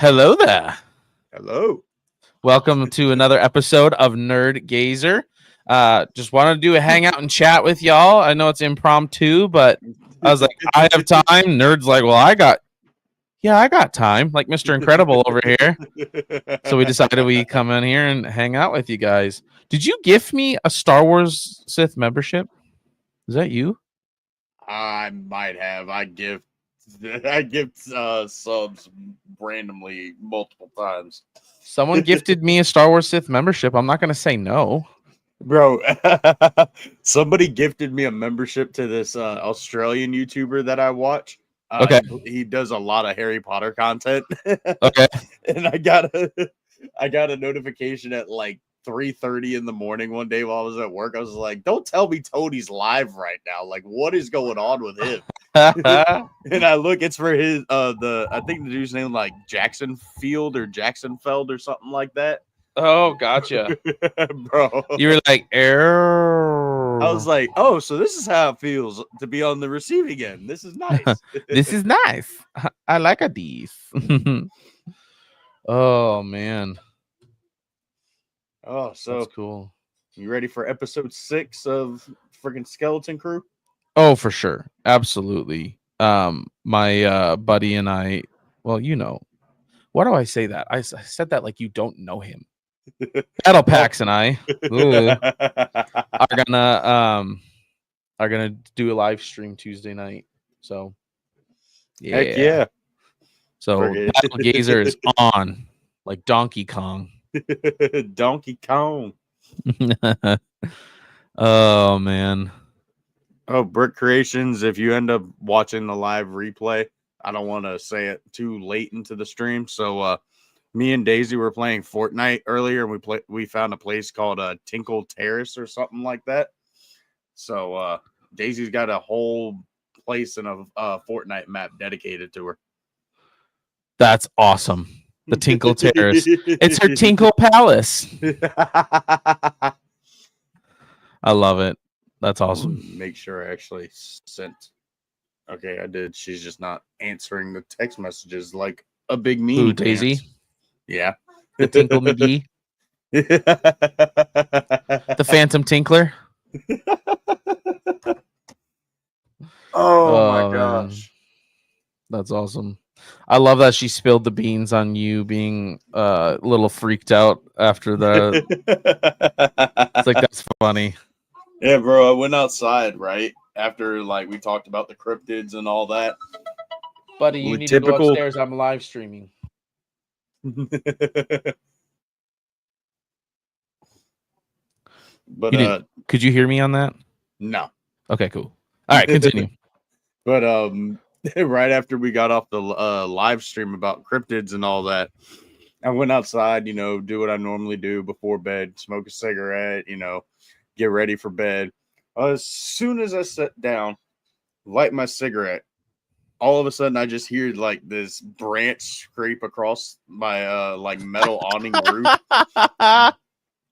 Hello there. Hello. Welcome to another episode of Nerd Gazer. Just wanted to do a hangout and chat with y'all. I know it's impromptu, but I was like, I have time. Nerd's like, well, I got time, like Mr. Incredible over here. So we decided we come in here and hang out with you guys. Did you gift me a Star Wars Sith membership? Is that you? I might have. I gift subs randomly multiple times. Someone gifted me a Star Wars Sith membership. I'm not going to say no. Bro, somebody gifted me a membership to this Australian YouTuber that I watch. Okay. He does a lot of Harry Potter content. Okay. And I got a notification at like 3:30 in the morning one day while I was at work. I was like, don't tell me Tony's live right now. Like, what is going on with him? And I look, it's for his I think the dude's name like Jackson Field or Jacksonfeld or something like that. Oh, gotcha. Bro. You were like, err. I was like, oh, so this is how it feels to be on the receiving end. This is nice. This is nice. I like a these. Oh man. Oh, so that's cool. You ready for episode 6 of freaking Skeleton Crew? Oh, for sure. Absolutely. My buddy and I, well, you know, why do I say that? I said that like you don't know him. Battle Pax and I are gonna do a live stream Tuesday night. So yeah. Heck yeah. So Battle Gazer is on like Donkey Kong. Donkey Kong. Oh man. Oh, Brick Creations, if you end up watching the live replay, I don't want to say it too late into the stream. So me and Daisy were playing Fortnite earlier, and we found a place called Tinkle Terrace or something like that. So Daisy's got a whole place in a Fortnite map dedicated to her. That's awesome. The Tinkle Terrace. It's her Tinkle Palace. I love it. That's awesome. Make sure I actually sent. Okay, I did. She's just not answering the text messages like a big meanie. Who, Daisy? Yeah. The Tinkle McGee? The Phantom Tinkler? Oh my gosh. Man. That's awesome. I love that she spilled the beans on you being a little freaked out after the. It's like, that's funny. Yeah, bro. I went outside right after like we talked about the cryptids and all that. Buddy, you need to go upstairs. I'm live streaming. But could you hear me on that? No. Okay, cool. All right, continue. But right after we got off the live stream about cryptids and all that, I went outside, do what I normally do before bed, smoke a cigarette, get ready for bed. As soon as I sat down, light my cigarette, all of a sudden I just hear like this branch scrape across my like metal awning roof.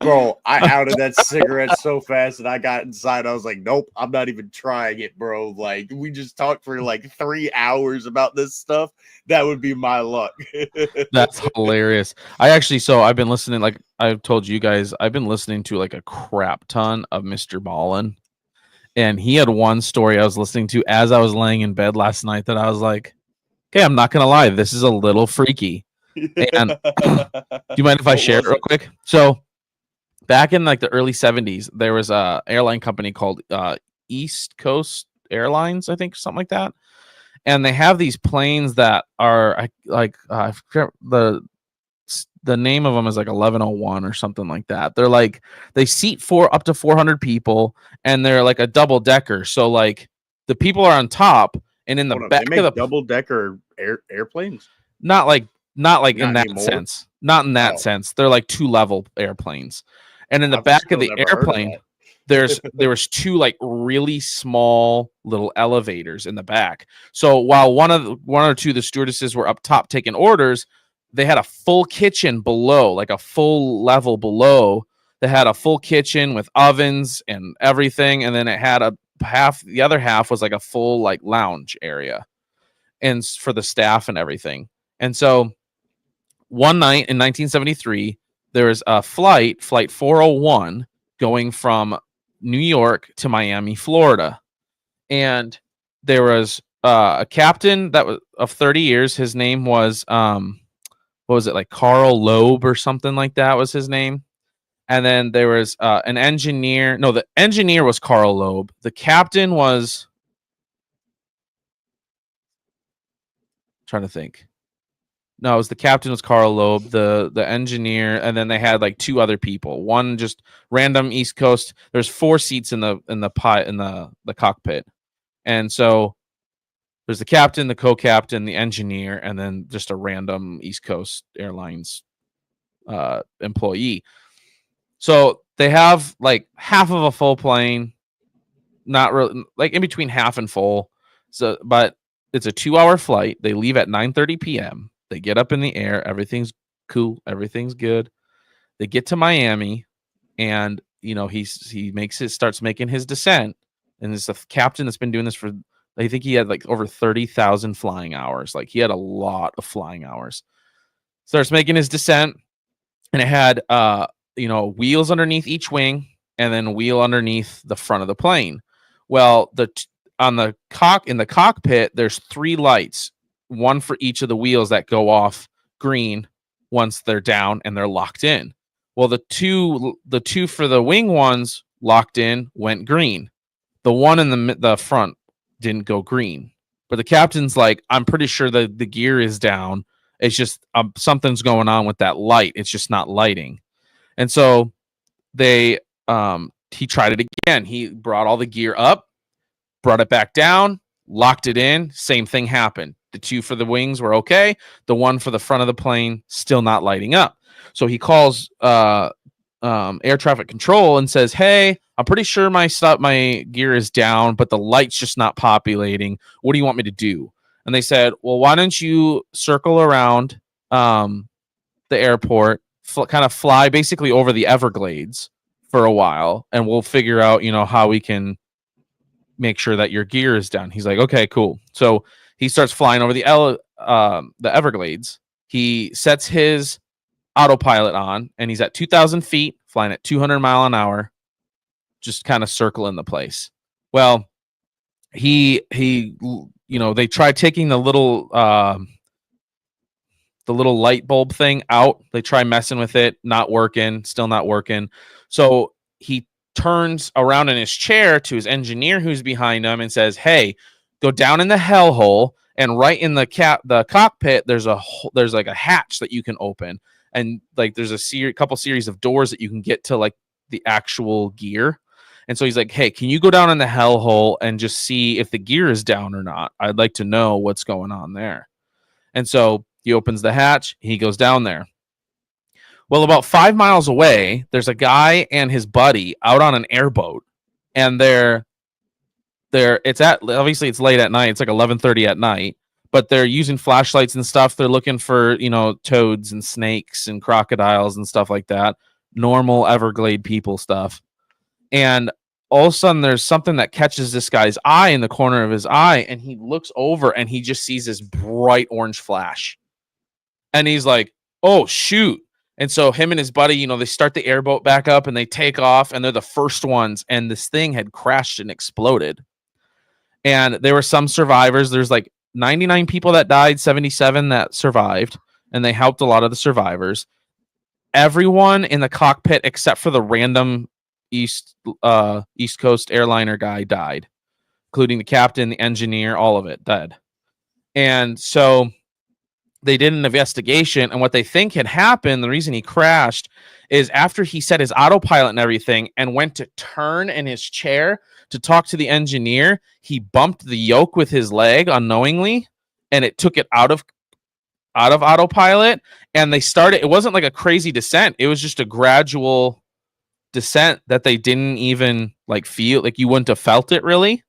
Bro, I outed that cigarette so fast, and I got inside. I was like, nope, I'm not even trying it, bro. Like, we just talked for like 3 hours about this stuff. That would be my luck. That's hilarious. I've been listening, like I've told you guys, I've been listening to like a crap ton of Mr. Ballin. And he had one story I was listening to as I was laying in bed last night that I was like, okay, I'm not going to lie. This is a little freaky. And do you mind if I share it real quick? So, back in like the early 70s, there was a airline company called East Coast Airlines, I think, something like that. And they have these planes that are I forget the name of them is like 1101 or something like that. They're like, they seat up to 400 people, and they're like a double decker. So like the people are on top, and in the back of the double decker airplanes. Not in that sense. Not in that sense. They're like 2-level airplanes. And in the back of the airplane, there was 2 like really small little elevators in the back. So while one or two of the stewardesses were up top taking orders, they had a full kitchen below, like a full level below. They had a full kitchen with ovens and everything, and then it had the other half was like a full like lounge area, and for the staff and everything. And so one night in 1973, there was a flight 401, going from New York to Miami, Florida. And there was a captain that was of 30 years. His name was what was it, like Carl Loeb or something like that was his name. And then there was an engineer. No, the engineer was Carl Loeb. The captain was, trying to think. No, it was the captain was Carl Loeb, the engineer, and then they had like two other people. One just random East Coast. There's 4 seats in the cockpit. And so there's the captain, the co-captain, the engineer, and then just a random East Coast Airlines employee. So they have like half of a full plane, not really, like in between half and full. So, but it's a 2-hour flight. They leave at 9:30 p.m. They get up in the air. Everything's cool. Everything's good. They get to Miami, and he starts making his descent. And it's a captain that's been doing this for, I think he had like over 30,000 flying hours. Like he had a lot of flying hours. Starts making his descent, and it had wheels underneath each wing, and then a wheel underneath the front of the plane. Well, in the cockpit, there's 3 lights, one for each of the wheels that go off green once they're down and they're locked in. Well, the two for the wing ones locked in went green. The one in the front didn't go green. But the captain's like, I'm pretty sure the gear is down. It's just something's going on with that light. It's just not lighting. And so he tried it again. He brought all the gear up, brought it back down, locked it in. Same thing happened. The 2 for the wings were okay. The one for the front of the plane still not lighting up. So he calls air traffic control and says, "Hey, I'm pretty sure my gear is down, but the light's just not populating. What do you want me to do?" And they said, "Well, why don't you circle around the airport, kind of fly basically over the Everglades for a while, and we'll figure out, how we can make sure that your gear is down." He's like, "Okay, cool." So he starts flying over the Everglades. He sets his autopilot on, and he's at 2,000 feet, flying at 200 mile an hour, just kind of circling the place. Well, they tried taking the little light bulb thing out. They try messing with it, not working, still not working. So he turns around in his chair to his engineer who's behind him and says, "Hey, go down in the hellhole, and right in the cockpit, there's like a hatch that you can open, and like there's a couple series of doors that you can get to like the actual gear." And so he's like, "Hey, can you go down in the hellhole and just see if the gear is down or not? I'd like to know what's going on there." And so he opens the hatch. He goes down there. Well, about 5 miles away, there's a guy and his buddy out on an airboat, and obviously it's late at night. It's like 11:30 at night, but they're using flashlights and stuff. They're looking for, toads and snakes and crocodiles and stuff like that. Normal Everglade people stuff. And all of a sudden there's something that catches this guy's eye in the corner of his eye, and he looks over and he just sees this bright orange flash. And he's like, "Oh, shoot." And so him and his buddy, they start the airboat back up and they take off, and they're the first ones. And this thing had crashed and exploded. And there were some survivors. There's like 99 people that died, 77 that survived, and they helped a lot of the survivors. Everyone in the cockpit except for the random East Coast airliner guy died, including the captain, the engineer, all of it dead. And so they did an investigation, and what they think had happened, the reason he crashed, is after he set his autopilot and everything and went to turn in his chair to talk to the engineer, he bumped the yoke with his leg unknowingly, and it took it out of autopilot. And it wasn't like a crazy descent. It was just a gradual descent that they didn't even like feel, like you wouldn't have felt it really.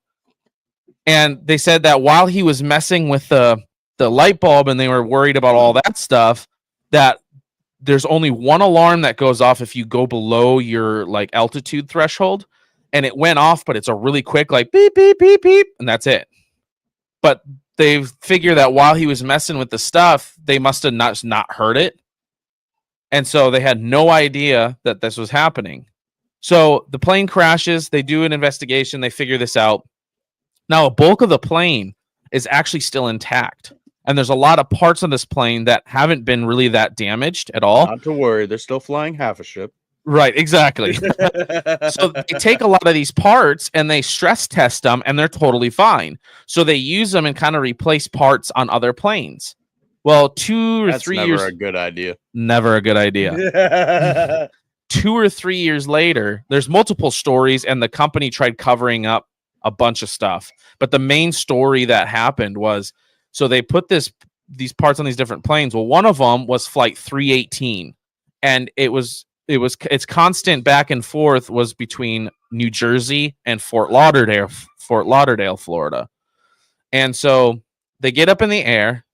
And they said that while he was messing with the light bulb and they were worried about all that stuff, that there's only one alarm that goes off if you go below your like altitude threshold, and it went off, but it's a really quick like beep beep beep beep, and that's it. But they figure that while he was messing with the stuff, they must have not heard it, And so they had no idea that this was happening. So the plane crashes, they do an investigation, they figure this out. Now, a bulk of the plane is actually still intact. And there's a lot of parts on this plane that haven't been really that damaged at all. Not to worry, they're still flying half a ship. Right, exactly. So they take a lot of these parts and they stress test them and they're totally fine. So they use them and kind of replace parts on other planes. Well, 2 or That's 3 never years a good idea. never a good idea. 2 or 3 years later, there's multiple stories and the company tried covering up a bunch of stuff. But the main story that happened was so they put these parts on these different planes. Well, one of them was flight 318 and its constant back and forth was between New Jersey and Fort Lauderdale, Florida. And so they get up in the air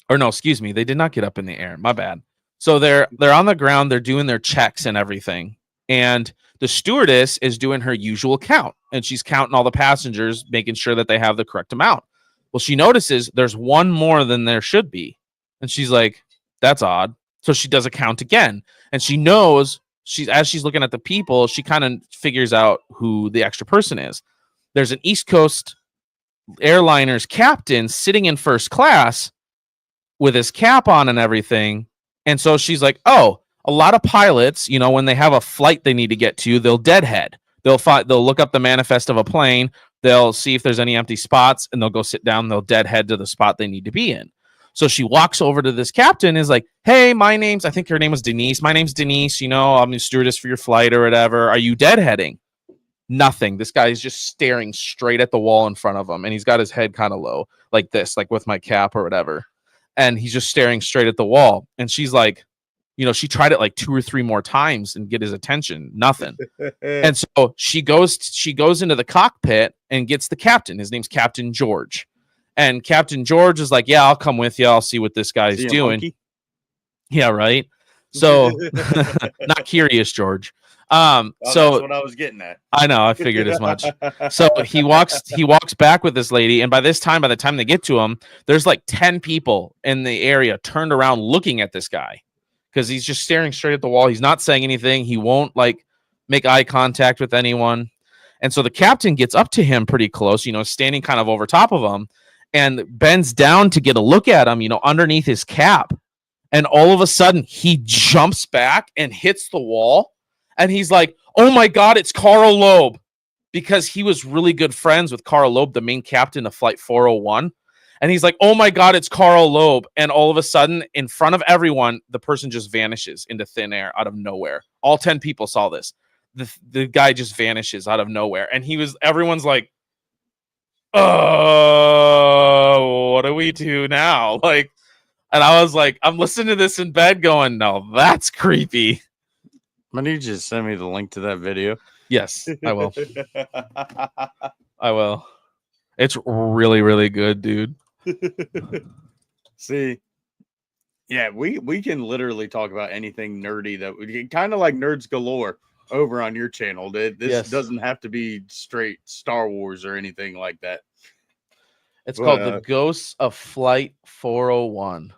or no, excuse me, they did not get up in the air. My bad. So they're on the ground, they're doing their checks and everything. And the stewardess is doing her usual count and she's counting all the passengers, making sure that they have the correct amount. Well, she notices there's one more than there should be. And she's like, that's odd. So she does a count again, and she knows as she's looking at the people, she kind of figures out who the extra person is. There's an East Coast airliner's captain sitting in first class with his cap on and everything. And so she's like, oh, a lot of pilots, when they have a flight they need to get to, they'll deadhead. They'll look up the manifest of a plane. They'll see if there's any empty spots, and they'll go sit down. They'll deadhead to the spot they need to be in. So she walks over to this captain, is like, hey, I think her name was Denise. My name's Denise. I'm the stewardess for your flight or whatever. Are you deadheading? Nothing. This guy is just staring straight at the wall in front of him. And he's got his head kind of low like this, like with my cap or whatever. And he's just staring straight at the wall. And she's like, she tried it like 2 or 3 more times and get his attention. Nothing. And so she goes into the cockpit and gets the captain. His name's Captain George. And Captain George is like, yeah, I'll come with you. I'll see what this guy's doing. Yeah, right. So not curious, George. So that's what I was getting at. I know, I figured as much. So he walks back with this lady, and by the time they get to him, there's like 10 people in the area turned around looking at this guy because he's just staring straight at the wall. He's not saying anything. He won't like make eye contact with anyone. And so the captain gets up to him pretty close, standing kind of over top of him, and bends down to get a look at him, underneath his cap. And all of a sudden, he jumps back and hits the wall. And he's like, oh my God, it's Carl Loeb. Because he was really good friends with Carl Loeb, the main captain of Flight 401. And he's like, oh my God, it's Carl Loeb. And all of a sudden, in front of everyone, the person just vanishes into thin air out of nowhere. All 10 people saw this. The guy just vanishes out of nowhere. And everyone's like, oh, what do we do now? Like, and I was like, I'm listening to this in bed going, no, that's creepy. I need you to send me the link to that video. Yes, I will. I will. It's really, really good, dude. See, yeah, we can literally talk about anything nerdy that we kind of like Nerds Galore over on your channel. This doesn't have to be straight Star Wars or anything like that. It's called The Ghosts of Flight 401.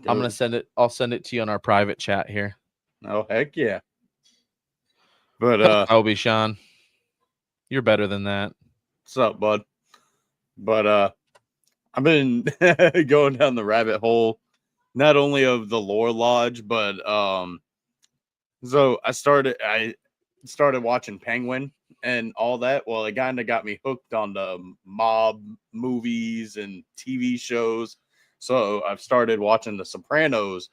I'm gonna send it. I'll send it to you on our private chat here. Oh heck yeah! But I'll be Sean. You're better than that. What's up, bud? But I've been going down the rabbit hole, not only of the Lore Lodge, but so I started watching Penguin and all that. Well, it kind of got me hooked on the mob movies and TV shows. So I've started watching The Sopranos,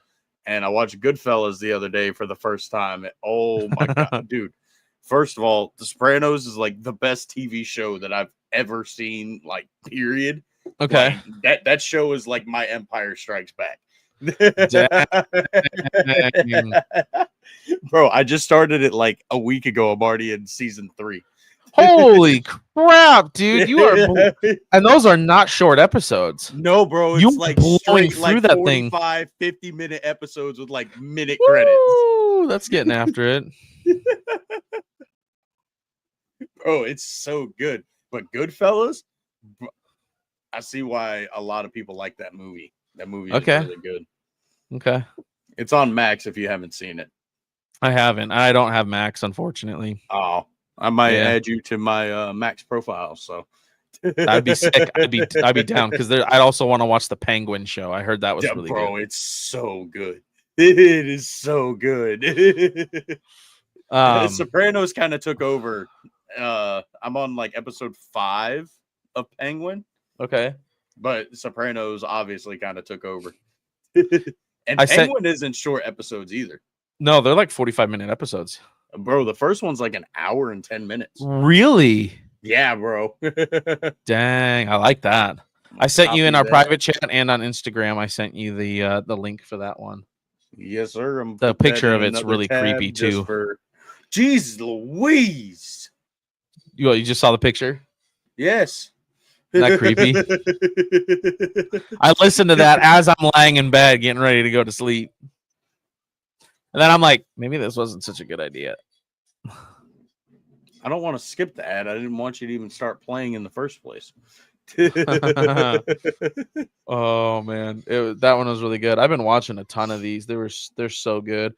and I watched Goodfellas the other day for the first time. Oh my God, dude. First of all, The Sopranos is like the best TV show that I've ever seen, like, period. Okay. Like, that show is like my Empire Strikes Back. Bro, I just started it like a week ago. I'm already in season 3. Holy crap, dude. You are and those are not short episodes. No, bro, it's like straight like 45, 50-minute episodes with like minute credits. That's getting after it. Bro, it's so good. But Goodfellas, I see why a lot of people like that movie. That movie is really good. Okay. It's on Max if you haven't seen it. I haven't. I don't have Max, unfortunately. Oh, I might Yeah. add you to my Max profile. So That'd be sick. I'd be down because I'd also want to watch the Penguin show. I heard that was yeah, really bro, good. it's so good. It is so good. Sopranos kind of took over. I'm on like episode 5 of Penguin, Okay. but Sopranos obviously kind of took over. And I sent Penguin isn't short episodes either. no, they're like 45-minute episodes. Bro, the first one's like an hour and 10 minutes. Really? Yeah, bro. Dang, I like that. I sent you in Copy our that. private chat and on Instagram. I sent you the link for that one. Yes, sir. I'm The put that picture in of it's another really tab creepy just too. for Jeez Louise. You just saw the picture? Yes. Isn't that creepy? I listened to that as I'm lying in bed getting ready to go to sleep. And then I'm like, maybe this wasn't such a good idea. I don't want to skip the ad. I didn't want you to even start playing in the first place. Oh man, that one was really good. I've been watching a ton of these. They're so good.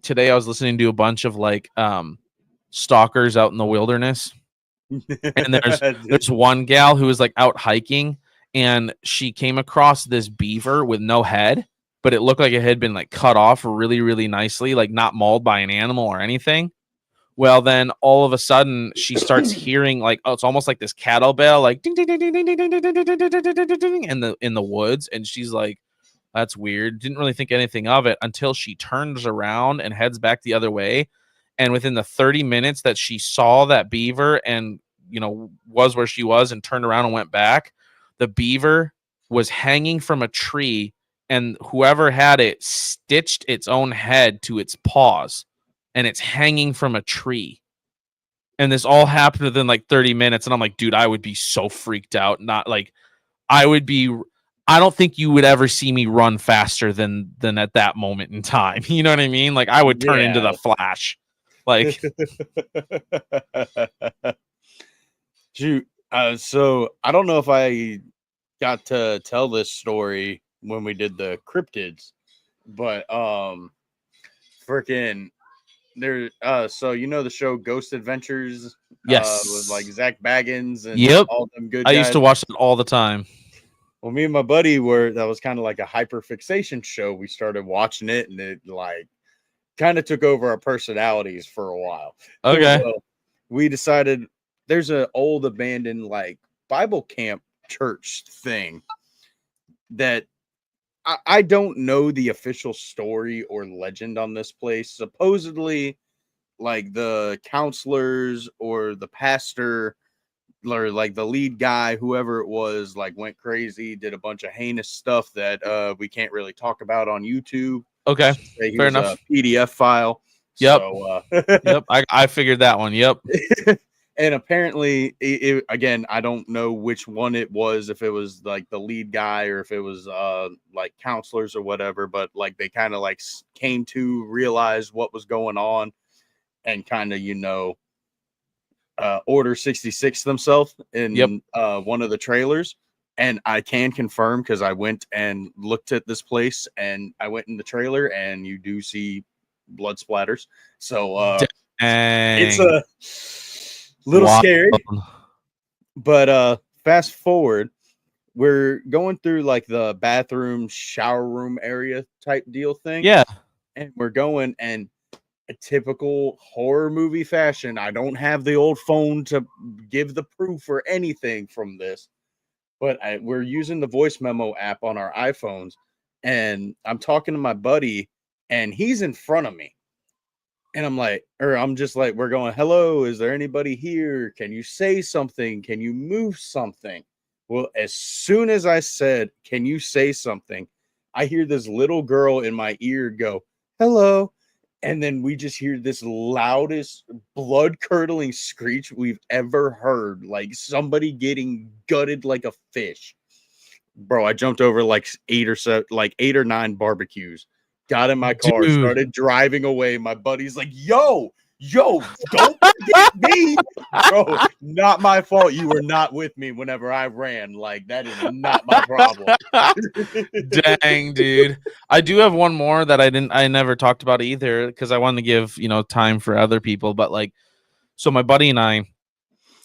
Today I was listening to a bunch of like stalkers out in the wilderness. And there's one gal who was like out hiking and she came across this beaver with no head, but it looked like it had been like cut off really, really nicely, like not mauled by an animal or anything. Well, then all of a sudden she starts hearing like, oh, it's almost like this cattle bell, like ding ding ding ding ding ding ding ding ding ding ding ding ding ding in the woods, and she's like, that's weird. Didn't really think anything of it until she turns around and heads back the other way. And within the 30 minutes that she saw that beaver and was where she was and turned around and went back, the beaver was hanging from a tree, and whoever had it stitched its own head to its paws. And it's hanging from a tree. And this all happened within like 30 minutes. And I'm like, dude, I would be so freaked out. Not like I don't think you would ever see me run faster than at that moment in time. You know what I mean? Like I would turn into the Flash. Like shoot. So I don't know if I got to tell this story when we did the cryptids, but freaking there so the show Ghost Adventures, yes, with like Zach Baggins and yep, all them good I guys. used to watch it all the time. Well, me and my buddy that was kind of like a hyperfixation show. We started watching it and it like kind of took over our personalities for a while. Okay. Well, we decided there's an old abandoned like Bible camp church thing that I don't know the official story or legend on this place. Supposedly, like the counselors or the pastor or like the lead guy, whoever it was, like went crazy, did a bunch of heinous stuff that we can't really talk about on YouTube. Okay. Fair enough. A PDF file. Yep. So, yep. I figured that one. Yep. And apparently, again, I don't know which one it was, if it was like the lead guy or if it was like counselors or whatever, but like they kind of like came to realize what was going on and kind of, Order 66 themselves in one of the trailers. And I can confirm because I went and looked at this place and I went in the trailer and you do see blood splatters. So it's a little scary. But fast forward, we're going through like the bathroom, shower room area type deal thing. Yeah. And we're going and a typical horror movie fashion. I don't have the old phone to give the proof or anything from this, but we're using the voice memo app on our iPhones. And I'm talking to my buddy and he's in front of me. And I'm just like, we're going, hello, is there anybody here? Can you say something? Can you move something? Well, as soon as I said, can you say something? I hear this little girl in my ear go, hello. And then we just hear this loudest blood curdling screech we've ever heard. Like somebody getting gutted like a fish. Bro, I jumped over like 8 or 9 barbecues. Got in my car, started driving away. My buddy's like, yo, Yo, don't forget me, bro. Not my fault. You were not with me whenever I ran. Like that is not my problem. Dang, dude. I do have one more that I never talked about either because I wanted to give, time for other people. But like, so my buddy and I,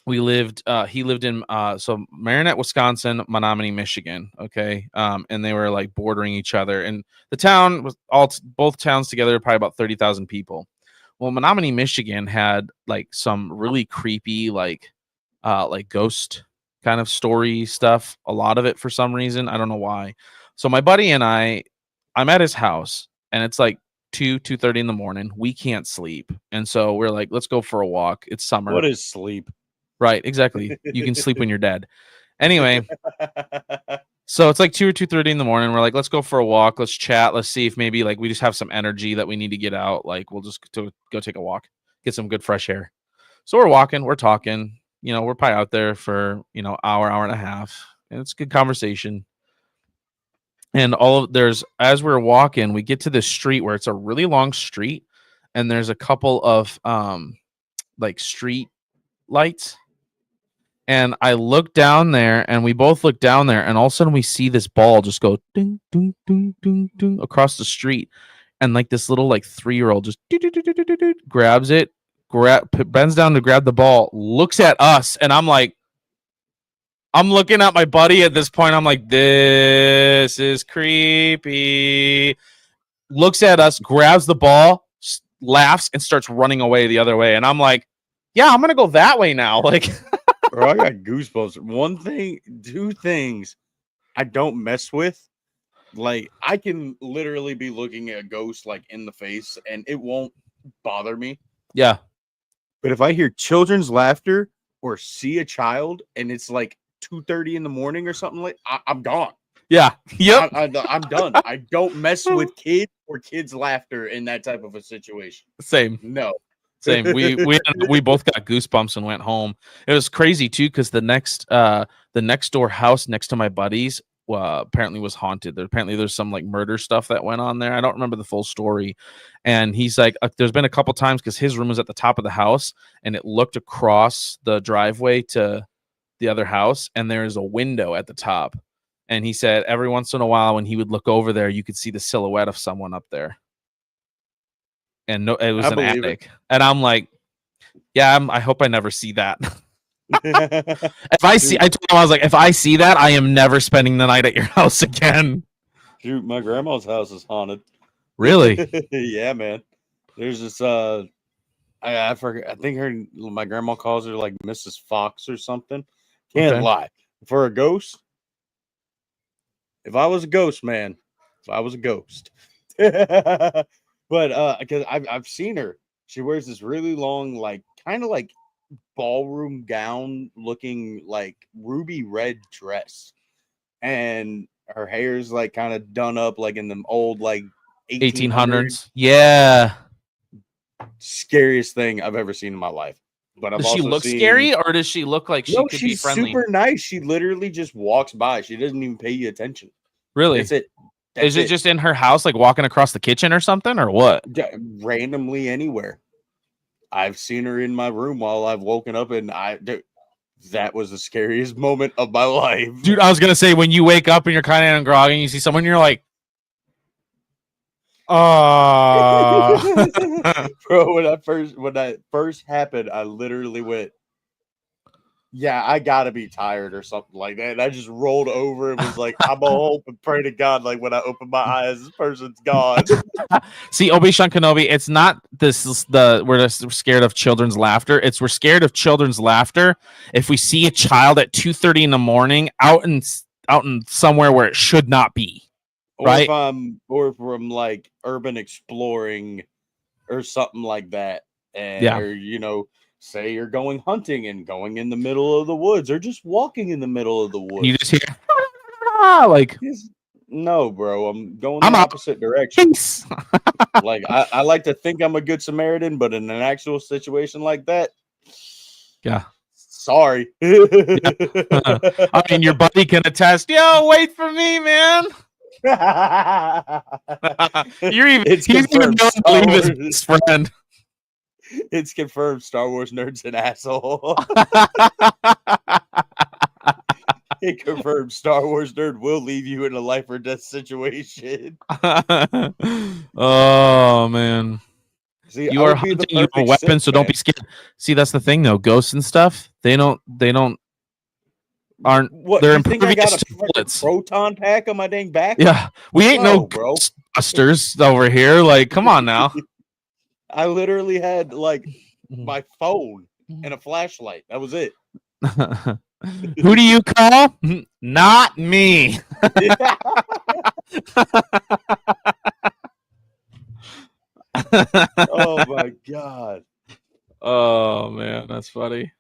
he lived in so Marinette, Wisconsin, Menominee, Michigan. Okay. And they were like bordering each other. And the town was both towns together, probably about 30,000 people. Well, Menominee, Michigan had like some really creepy, like ghost kind of story stuff. A lot of it for some reason. I don't know why. So my buddy and I'm at his house and it's like 2:30 in the morning. We can't sleep. And so we're like, let's go for a walk. It's summer. What is sleep? Right, exactly. You can sleep when you're dead. Anyway, so it's like 2 or 2:30 in the morning. We're like, let's go for a walk. Let's chat. Let's see if maybe like we just have some energy that we need to get out. Like we'll just go take a walk, get some good fresh air. So we're walking, we're talking. We're probably out there for hour and a half, and it's a good conversation. And as we're walking, we get to this street where it's a really long street, and there's a couple of like street lights. And I look down there, and we both look down there, and all of a sudden we see this ball just go ding, ding, ding, ding, ding across the street, and like this little like 3-year-old just grabs it, bends down to grab the ball, looks at us, and I'm looking at my buddy at this point. I'm like, this is creepy. Looks at us, grabs the ball, laughs, and starts running away the other way. And I'm like, yeah, I'm gonna go that way now. Like. Bro, I got goosebumps. Two things I don't mess with. Like, I can literally be looking at a ghost like in the face and it won't bother me. Yeah. But if I hear children's laughter or see a child and it's like 2:30 in the morning or something, like I'm gone. Yeah. Yep. I'm done. I don't mess with kids or kids' laughter in that type of a situation. Same. No. Same. We both got goosebumps and went home. It was crazy too because the next door house next to my buddy's apparently was haunted. There's some like murder stuff that went on there. I don't remember the full story. And he's like, there's been a couple times because his room was at the top of the house and it looked across the driveway to the other house, and there's a window at the top. And he said every once in a while when he would look over there, you could see the silhouette of someone up there. And no, it was an attic. And I'm like, yeah, I hope I never see that. I told him, I was like, if I see that, I am never spending the night at your house again. Shoot, my grandma's house is haunted. Really? Yeah, man. There's this I forget. I think my grandma calls her like Mrs. Fox or something. Can't lie. For a ghost, if I was a ghost, man, if I was a ghost. But because I've seen her. She wears this really long, like kind of like ballroom gown looking like ruby red dress. And her hair's like kind of done up like in the old like 1800s. Yeah. Scariest thing I've ever seen in my life. But does she look scary, or does she look like she could be friendly? Super nice. She literally just walks by. She doesn't even pay you attention. Really? That's it. Is it just in her house, like walking across the kitchen or something, or what? Randomly anywhere. I've seen her in my room while I've woken up, and that was the scariest moment of my life. Dude, I was gonna say, when you wake up and you're kind of groggy and you see someone, you're like, bro, when that first happened, I literally went, yeah, I gotta be tired or something like that. And I just rolled over and was like, I'm gonna hope and pray to God, like when I open my eyes, this person's gone. See, Obi-Wan Kenobi, it's not we're just scared of children's laughter. We're scared of children's laughter if we see a child at 2:30 in the morning out in somewhere where it should not be. Right? Or if I'm like urban exploring or something like that. And or, say you're going hunting and going in the middle of the woods or just walking in the middle of the woods. You just hear like, no, bro, I'm going the opposite direction. Like I like to think I'm a good Samaritan, but in an actual situation like that, yeah. Sorry. I mean, your buddy can attest. Yo, wait for me, man. He's even going to leave his friend. It's confirmed. Star Wars nerd's an asshole. It confirmed. Star Wars nerd will leave you in a life or death situation. Oh man. See, You I are would be the hunting your perfect weapon, Sith, so don't man. be scared. See, that's the thing though. Ghosts and stuff, they don't aren't What, they're you think I got impervious a to fucking bullets. proton pack on my dang back? Yeah. We ain't no No, bro. Ghostbusters over here. Like, come on now. I literally had like my phone and a flashlight. That was it. Who do you call? Not me. Oh my god. Oh man, that's funny.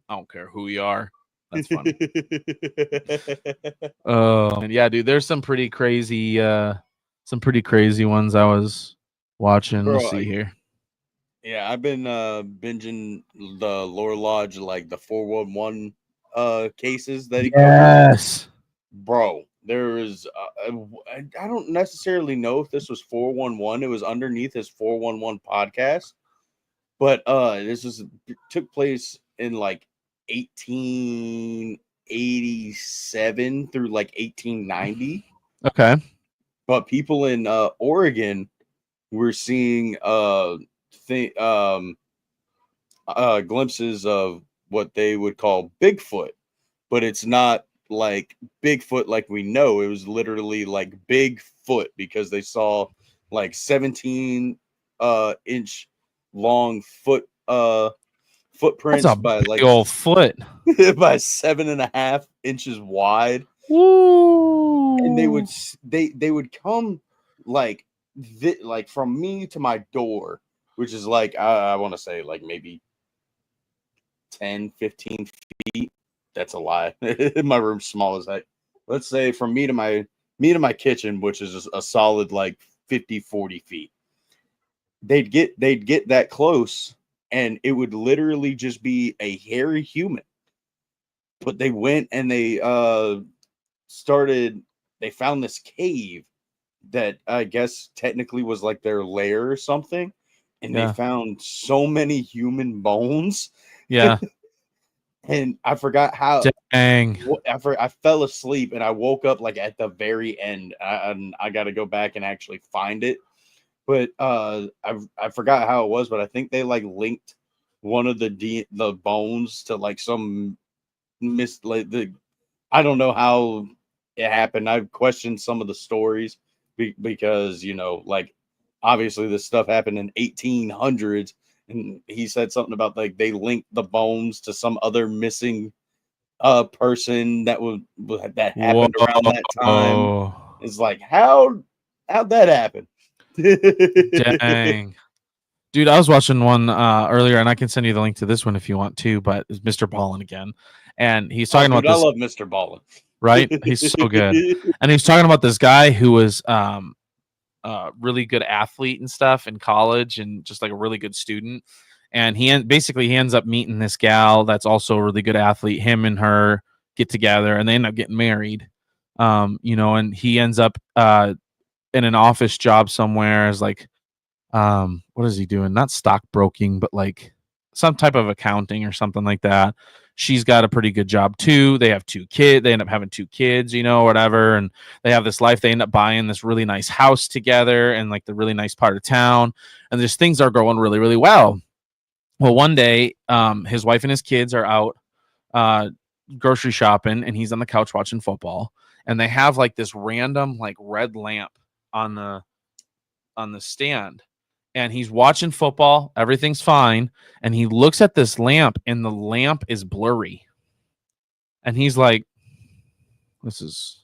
I don't care who you are. That's funny. Oh, and yeah, dude, there's some pretty crazy ones I was watching. Let's Bro, see here. yeah, I've been binging the Lore Lodge, like the 411 cases that he covered. Yes. Bro, there is I don't necessarily know if this was 411. It was underneath his 411 podcast. But took place in like 1887 through like 1890. Okay. But people in Oregon were seeing glimpses of what they would call Bigfoot, but it's not like Bigfoot like we know. It was literally like Bigfoot because they saw like 17 inch long footprints That's a by big like old foot. by 7.5 inches wide. Woo. And they would come like like from me to my door, which is like I want to say like maybe 10-15 feet. That's a lie. My room's small as heck. Let's say from me to my kitchen, which is just a solid like 50-40 feet. They'd get that close and it would literally just be a hairy human. But they went and they found this cave that I guess technically was like their lair or something, and they found so many human bones. Yeah. And I forgot how. Dang. I fell asleep and I woke up like at the very end. I got to go back and actually find it. But I forgot how it was, but I think they like linked one of the bones to like some I don't know how it happened. I've questioned some of the stories because like obviously this stuff happened in 1800s, and he said something about like they linked the bones to some other missing person that happened around that time. It's like how'd that happen? Dang. Dude, I was watching one earlier, and I can send you the link to this one if you want to, but it's Mr. Ballin again. And he's talking about this. I love Mr. Ballin. Right? He's so good. And he's talking about this guy who was really good athlete and stuff in college and just like a really good student. And he ends up meeting this gal that's also a really good athlete. Him and her get together and they end up getting married. And he ends up in an office job somewhere as like what is he doing? Not stockbroking, but like some type of accounting or something like that. She's got a pretty good job too. They have 2 kids. They end up having 2 kids, whatever. And they have this life. They end up buying this really nice house together in like the really nice part of town. And just things are going really, really well. Well, one day, his wife and his kids are out grocery shopping, and he's on the couch watching football. And they have like this random like red lamp on the stand. And he's watching football. Everything's fine. And he looks at this lamp and the lamp is blurry. And he's like, this is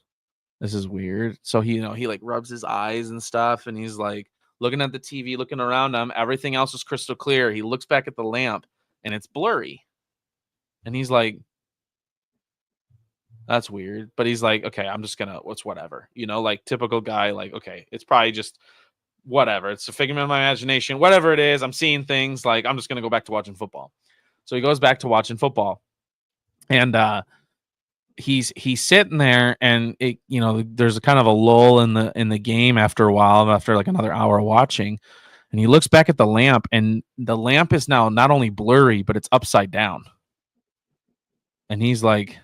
weird. So he like rubs his eyes and stuff. And he's like looking at the TV, looking around him. Everything else is crystal clear. He looks back at the lamp and it's blurry. And he's like, that's weird. But he's like, okay, I'm just gonna, whatever, like typical guy. Like, okay, it's probably just whatever. It's a figment of my imagination. Whatever it is, I'm seeing things. Like, I'm just going to go back to watching football. So he goes back to watching football. And he's sitting there and there's a kind of a lull in the game after a while, after like another hour watching. And he looks back at the lamp, and the lamp is now not only blurry, but it's upside down. And he's like,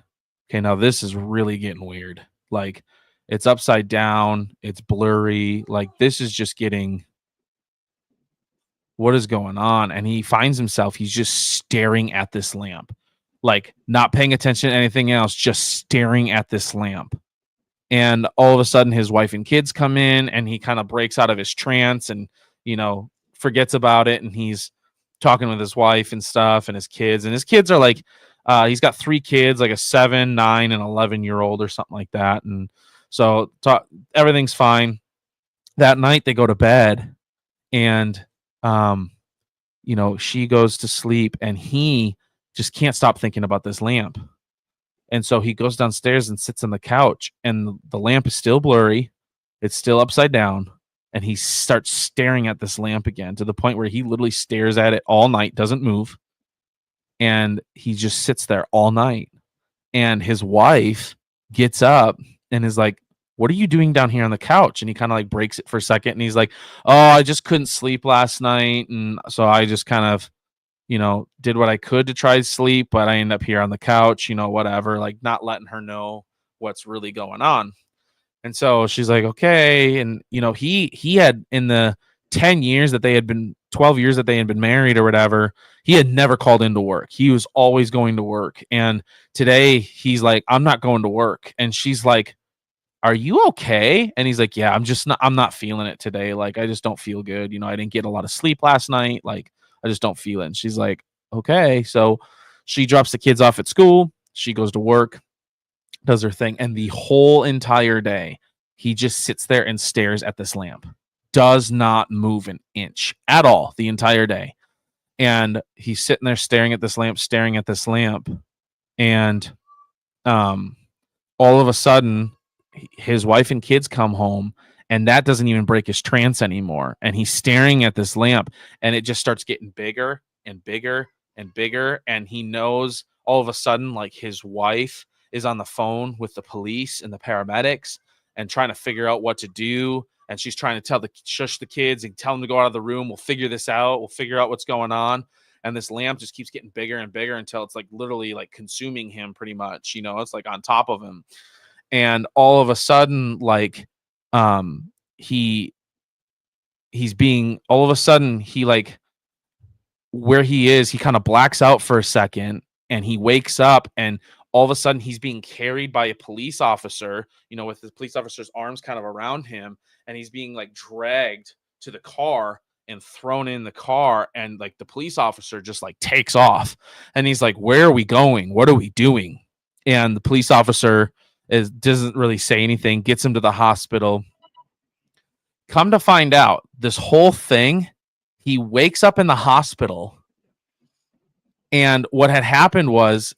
okay, now this is really getting weird. Like, it's upside down, it's blurry. Like, this is just getting, what is going on? And he finds himself, he's just staring at this lamp, like not paying attention to anything else, just staring at this lamp. And all of a sudden his wife and kids come in, and he kind of breaks out of his trance and, forgets about it. And he's talking with his wife and stuff, and his kids are like, he's got 3 kids, like a 7, 9, and 11-year-old or something like that. And so everything's fine. That night they go to bed, and she goes to sleep, and he just can't stop thinking about this lamp. And so he goes downstairs and sits on the couch, and the lamp is still blurry. It's still upside down. And he starts staring at this lamp again, to the point where he literally stares at it all night, doesn't move. And he just sits there all night. And his wife gets up and is like, what are you doing down here on the couch? And he kind of like breaks it for a second. And he's like, oh, I just couldn't sleep last night. And so I just kind of, did what I could to try to sleep, but I end up here on the couch, whatever, like not letting her know what's really going on. And so she's like, okay. And, he had, in the 12 years that they had been married or whatever, he had never called into work. He was always going to work. And today he's like, I'm not going to work. And she's like, are you okay? And he's like, yeah, I'm not feeling it today. Like, I just don't feel good. I didn't get a lot of sleep last night. Like, I just don't feel it. And she's like, okay. So she drops the kids off at school. She goes to work, does her thing. And the whole entire day, he just sits there and stares at this lamp, does not move an inch at all the entire day. And he's sitting there staring at this lamp. And all of a sudden, his wife and kids come home, and that doesn't even break his trance anymore. And he's staring at this lamp, and it just starts getting bigger and bigger and bigger. And he knows all of a sudden, like, his wife is on the phone with the police and the paramedics and trying to figure out what to do. And she's trying to shush the kids and tell them to go out of the room. We'll figure this out. We'll figure out what's going on. And this lamp just keeps getting bigger and bigger until it's like literally like consuming him pretty much. It's like on top of him. And all of a sudden, like, he's being, all of a sudden, he, like, where he is, he kind of blacks out for a second, and he wakes up, and all of a sudden he's being carried by a police officer, with the police officer's arms kind of around him, and he's being like dragged to the car and thrown in the car. And like the police officer just like takes off, and he's like, where are we going? What are we doing? And the police officer doesn't really say anything, gets him to the hospital. Come to find out, this whole thing, he wakes up in the hospital, and what had happened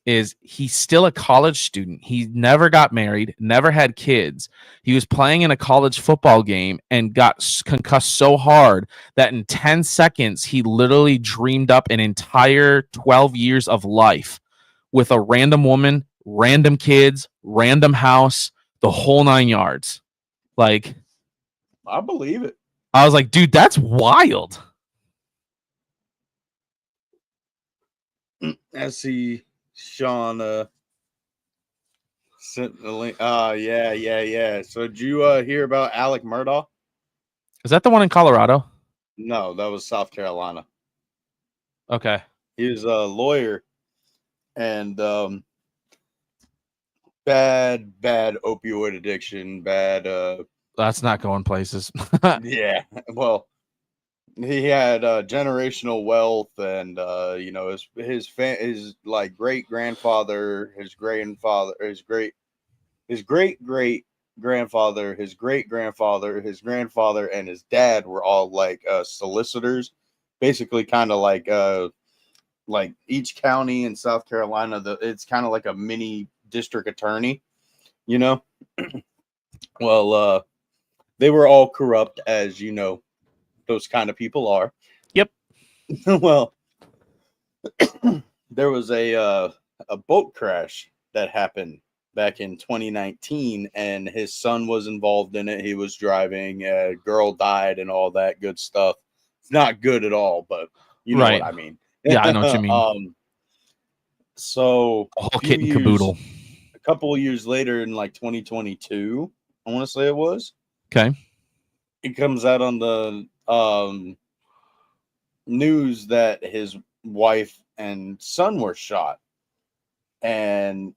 is he's still a college student. He never got married, never had kids. He was playing in a college football game and got concussed so hard that in 10 seconds, he literally dreamed up an entire 12 years of life with a random woman, random kids, random house, the whole 9 yards. Like, I believe it. I was like, dude, that's wild. I see Sean sent the link. Yeah. So did you hear about Alec Murdaugh? Is that the one in Colorado? No, that was South Carolina. Okay. He was a lawyer, and bad opioid addiction, bad that's not going places. Yeah, well, he had generational wealth, and his like great grandfather, his great grandfather, his great grandfather, his grandfather, and his dad were all like solicitors, basically kind of like each county in South Carolina. It's kind of like a mini district attorney, Well, they were all corrupt, as those kind of people are. Yep. Well, there was a boat crash that happened back in 2019, and his son was involved in it. He was driving, a girl died, and all that good stuff. It's not good at all, but you know Right. what I mean. Yeah, I know what you mean. So Whole kit and caboodle. a couple of years later, in like 2022, I want to say it was. Okay. It comes out on the news that his wife and son were shot, and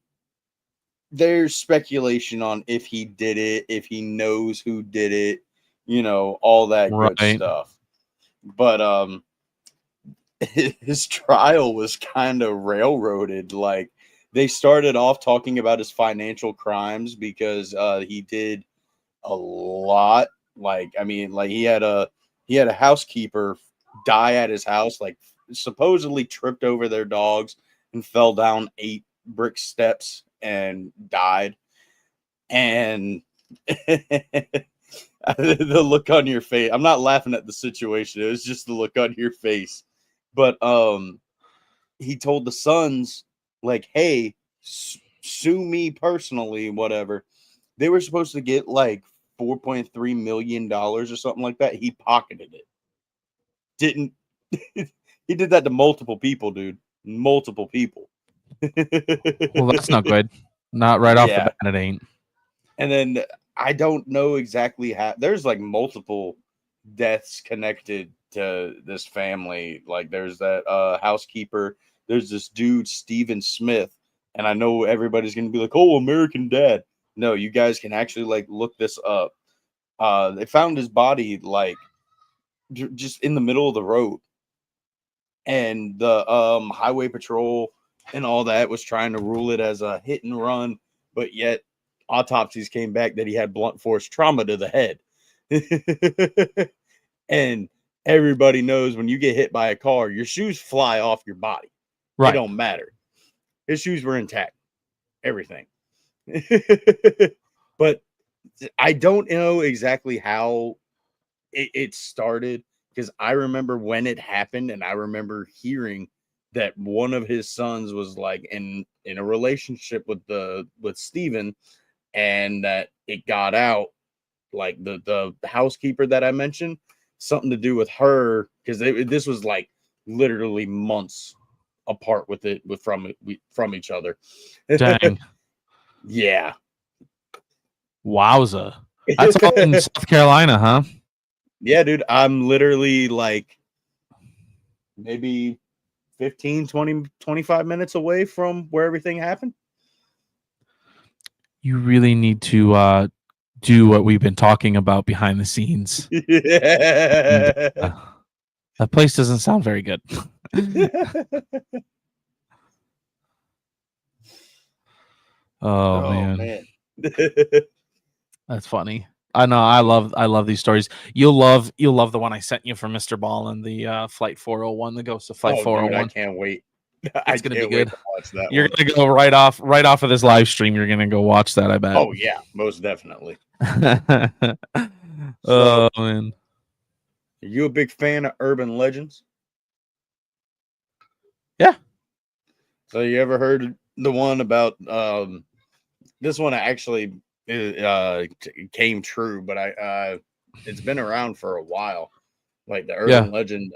there's speculation on if he did it, if he knows who did it, all that good Right. stuff. But his trial was kind of railroaded. Like, they started off talking about his financial crimes because he did a lot. Like, I mean, like he had a housekeeper die at his house, like supposedly tripped over their dogs and fell down 8 brick steps and died. And the look on your face, I'm not laughing at the situation, it was just the look on your face. But he told the sons, like, hey, sue me personally, whatever. They were supposed to get like $4.3 million or something like that. He pocketed it. Didn't he did that to multiple people, dude. Multiple people. Well, that's not good. Not right off the bat, it ain't. And then I don't know exactly how. There's like multiple deaths connected to this family. Like, there's that housekeeper. There's this dude, Steven Smith. And I know everybody's going to be like, oh, American Dad. No, you guys can actually like look this up. They found his body like just in the middle of the road. And the highway patrol and all that was trying to rule it as a hit and run, but yet autopsies came back that he had blunt force trauma to the head. And everybody knows when you get hit by a car, your shoes fly off your body. Right. It don't matter. His shoes were intact. Everything. But I don't know exactly how it started, because I remember when it happened, and I remember hearing that one of his sons was like in a relationship with Steven, and that it got out, like the housekeeper that I mentioned, something to do with her, because this was like literally months apart from each other. Dang. Yeah. Wowza. That's all in South Carolina, huh? Yeah, dude. I'm literally like maybe 15, 20, 25 minutes away from where everything happened. You really need to do what we've been talking about behind the scenes. Yeah. And, that place doesn't sound very good. Oh man. That's funny. I know. I love these stories. You'll love the one I sent you from Mr. Ballin, the Flight 401, the Ghost of Flight 401. Dude, I can't wait. It's gonna be good. To watch that. You're gonna go right off of this live stream. You're gonna go watch that, I bet. Oh yeah, most definitely. Oh man. Are you a big fan of urban legends? Yeah. So you ever heard the one about this one actually came true, but it's been around for a while, like the urban legend.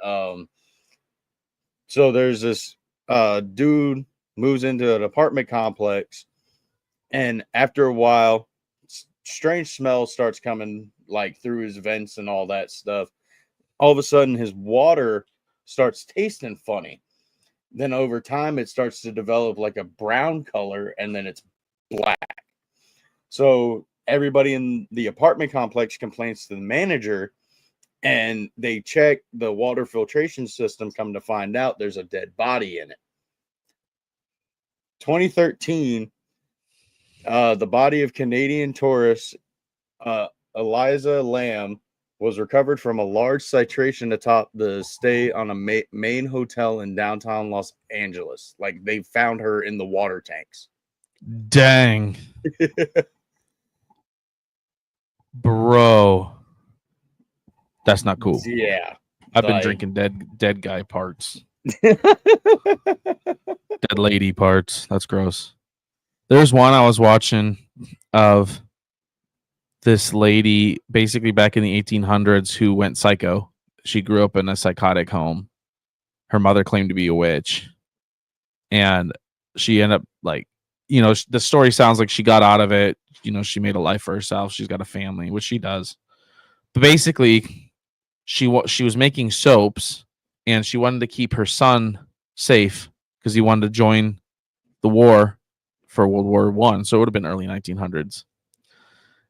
So there's this dude moves into an apartment complex, and after a while, strange smell starts coming like through his vents and all that stuff. All of a sudden, his water starts tasting funny. Then over time, it starts to develop like a brown color, and then it's black. So everybody in the apartment complex complains to the manager, and they check the water filtration system, come to find out there's a dead body in it. 2013, the body of Canadian tourist Eliza Lamb was recovered from a large citration atop the stay on a main hotel in downtown Los Angeles. Like, they found her in the water tanks. Dang. Bro. That's not cool. Yeah. I've been drinking dead guy parts. Dead lady parts. That's gross. There's one I was watching of this lady basically back in the 1800s who went psycho. she grew up in a psychotic home. Her mother claimed to be a witch, and she ended up like, the story sounds like she got out of it. She made a life for herself. She's got a family, which she does. But basically, she was making soaps, and she wanted to keep her son safe because he wanted to join the war for World War One. So it would have been early 1900s.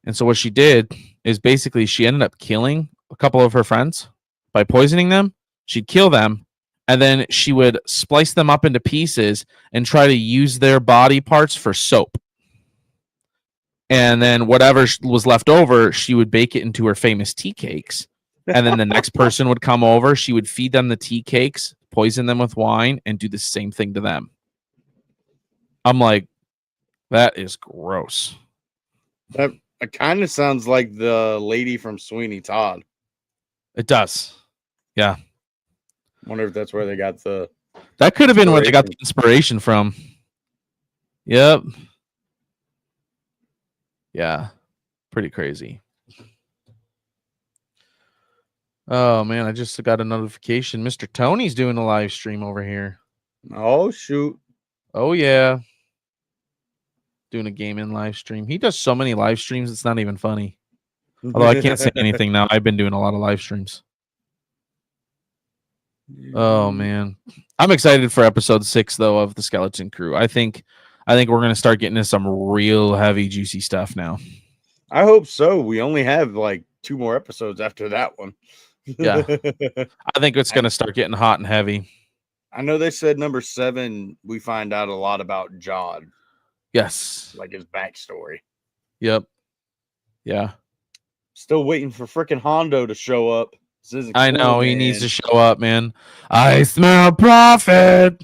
And so what she did is basically she ended up killing a couple of her friends by poisoning them. She'd kill them, and then she would splice them up into pieces and try to use their body parts for soap. And then whatever was left over, she would bake it into her famous tea cakes. And then the next person would come over. She would feed them the tea cakes, poison them with wine, and do the same thing to them. I'm like, that is gross. That it kind of sounds like the lady from Sweeney Todd. It does. Yeah. Wonder if that's where they got the. That could have been where they got the inspiration from. Yep. Yeah. Pretty crazy. Oh, man. I just got a notification. Mr. Tony's doing a live stream over here. Oh, shoot. Oh, yeah. Doing a gaming live stream. He does so many live streams, it's not even funny. Although I can't say anything now. I've been doing a lot of live streams. Oh, man. I'm excited for episode 6, though, of the Skeleton Crew. I think we're going to start getting into some real heavy, juicy stuff now. I hope so. We only have like 2 more episodes after that one. Yeah. I think it's going to start getting hot and heavy. I know they said number 7, we find out a lot about Jod. Yes. Like his backstory. Yep. Yeah. Still waiting for freaking Hondo to show up. I know, he needs to show up, man. I smell profit.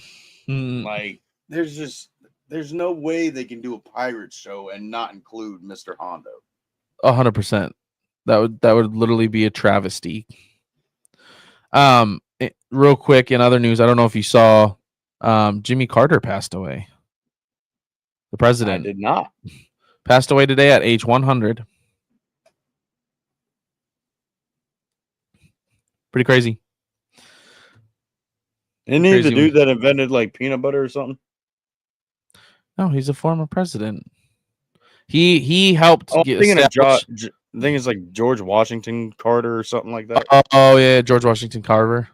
Like, there's no way they can do a pirate show and not include Mr. Hondo. 100%. That would literally be a travesty. Real quick, in other news, I don't know if you saw, Jimmy Carter passed away. The president. I did not. Passed away today at age 100. Pretty crazy. Isn't he the dude that invented like peanut butter or something? No, he's a former president. He helped. I think it's like George Washington Carter or something like that. Oh yeah, George Washington Carver.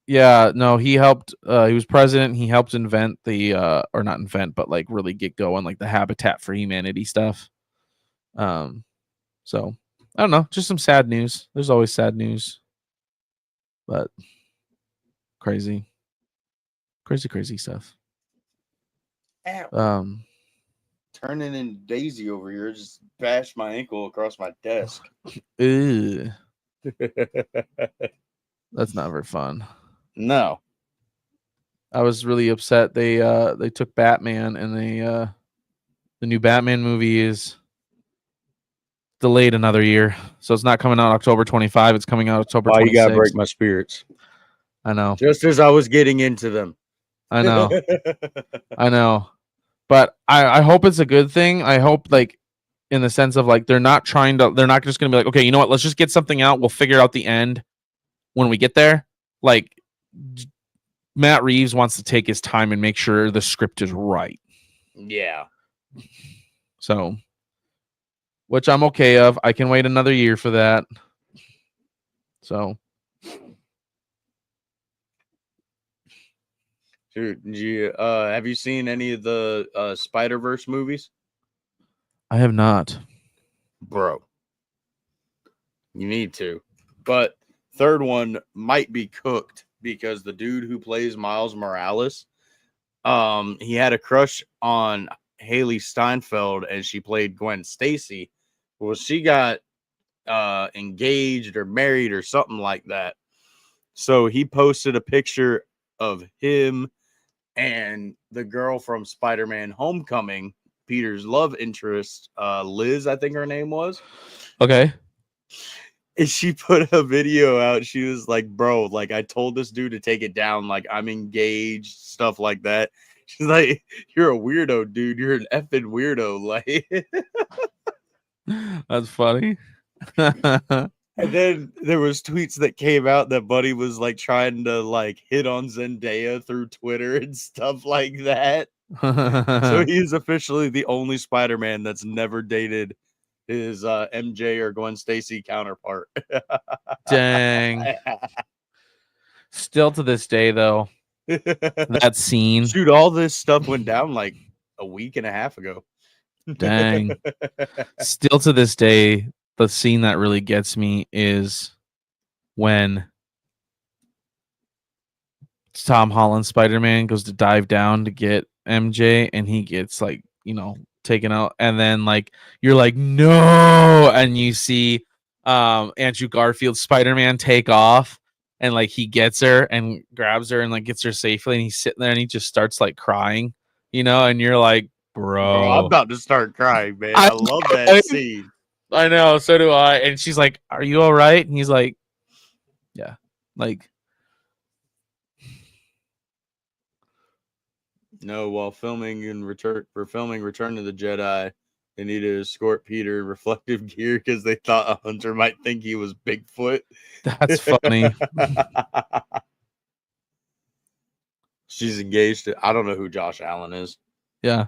Yeah, no, he helped. He was president. He helped invent the or not invent, but like really get going like the Habitat for Humanity stuff. So I don't know, just some sad news. There's always sad news, but crazy stuff. Ow. Turning in Daisy over here just bashed my ankle across my desk. Ew. That's not very fun. No. I was really upset. They took Batman and the new Batman movie is delayed another year. So it's not coming out October 25. It's coming out October 26. You gotta break my spirits. I know. Just as I was getting into them. I know. I know. But I hope it's a good thing. I hope like in the sense of like they're not just gonna be like, okay, you know what, let's just get something out. We'll figure out the end when we get there. Like Matt Reeves wants to take his time and make sure the script is right. Yeah. So, which I'm okay of. I can wait another year for that. So, dude, have you seen any of the Spider-Verse movies? I have not. Bro. You need to. But third one might be cooked because the dude who plays Miles Morales, he had a crush on Haley Steinfeld and she played Gwen Stacy. Well, she got engaged or married or something like that. So he posted a picture of him and the girl from Spider-Man Homecoming, Peter's love interest, Liz, I think her name was. Okay. And she put a video out. She was like, bro, like I told this dude to take it down. Like I'm engaged, stuff like that. She's like, you're a weirdo, dude. You're an effing weirdo. Like that's funny. And then there was tweets that came out that Buddy was like trying to like hit on Zendaya through Twitter and stuff like that. So he is officially the only Spider-Man that's never dated his MJ or Gwen Stacy counterpart. Dang. Still to this day, though, that scene. Shoot, all this stuff went down like a week and a half ago. Dang. Still to this day, the scene that really gets me is when Tom Holland Spider-Man goes to dive down to get MJ and he gets like, taken out, and then like you're like, no, and you see Andrew Garfield Spider-Man take off and like he gets her and grabs her and like gets her safely, and he's sitting there and he just starts like crying, and you're like, Bro, I'm bro, about to start crying, man. I love that scene. I know, so do I. And she's like, are you all right? And he's like, yeah, like, no, while filming Return to the Jedi, they need to escort Peter in reflective gear because they thought a hunter might think he was Bigfoot. that's funny. She's engaged to, I don't know who Josh Allen is. Yeah.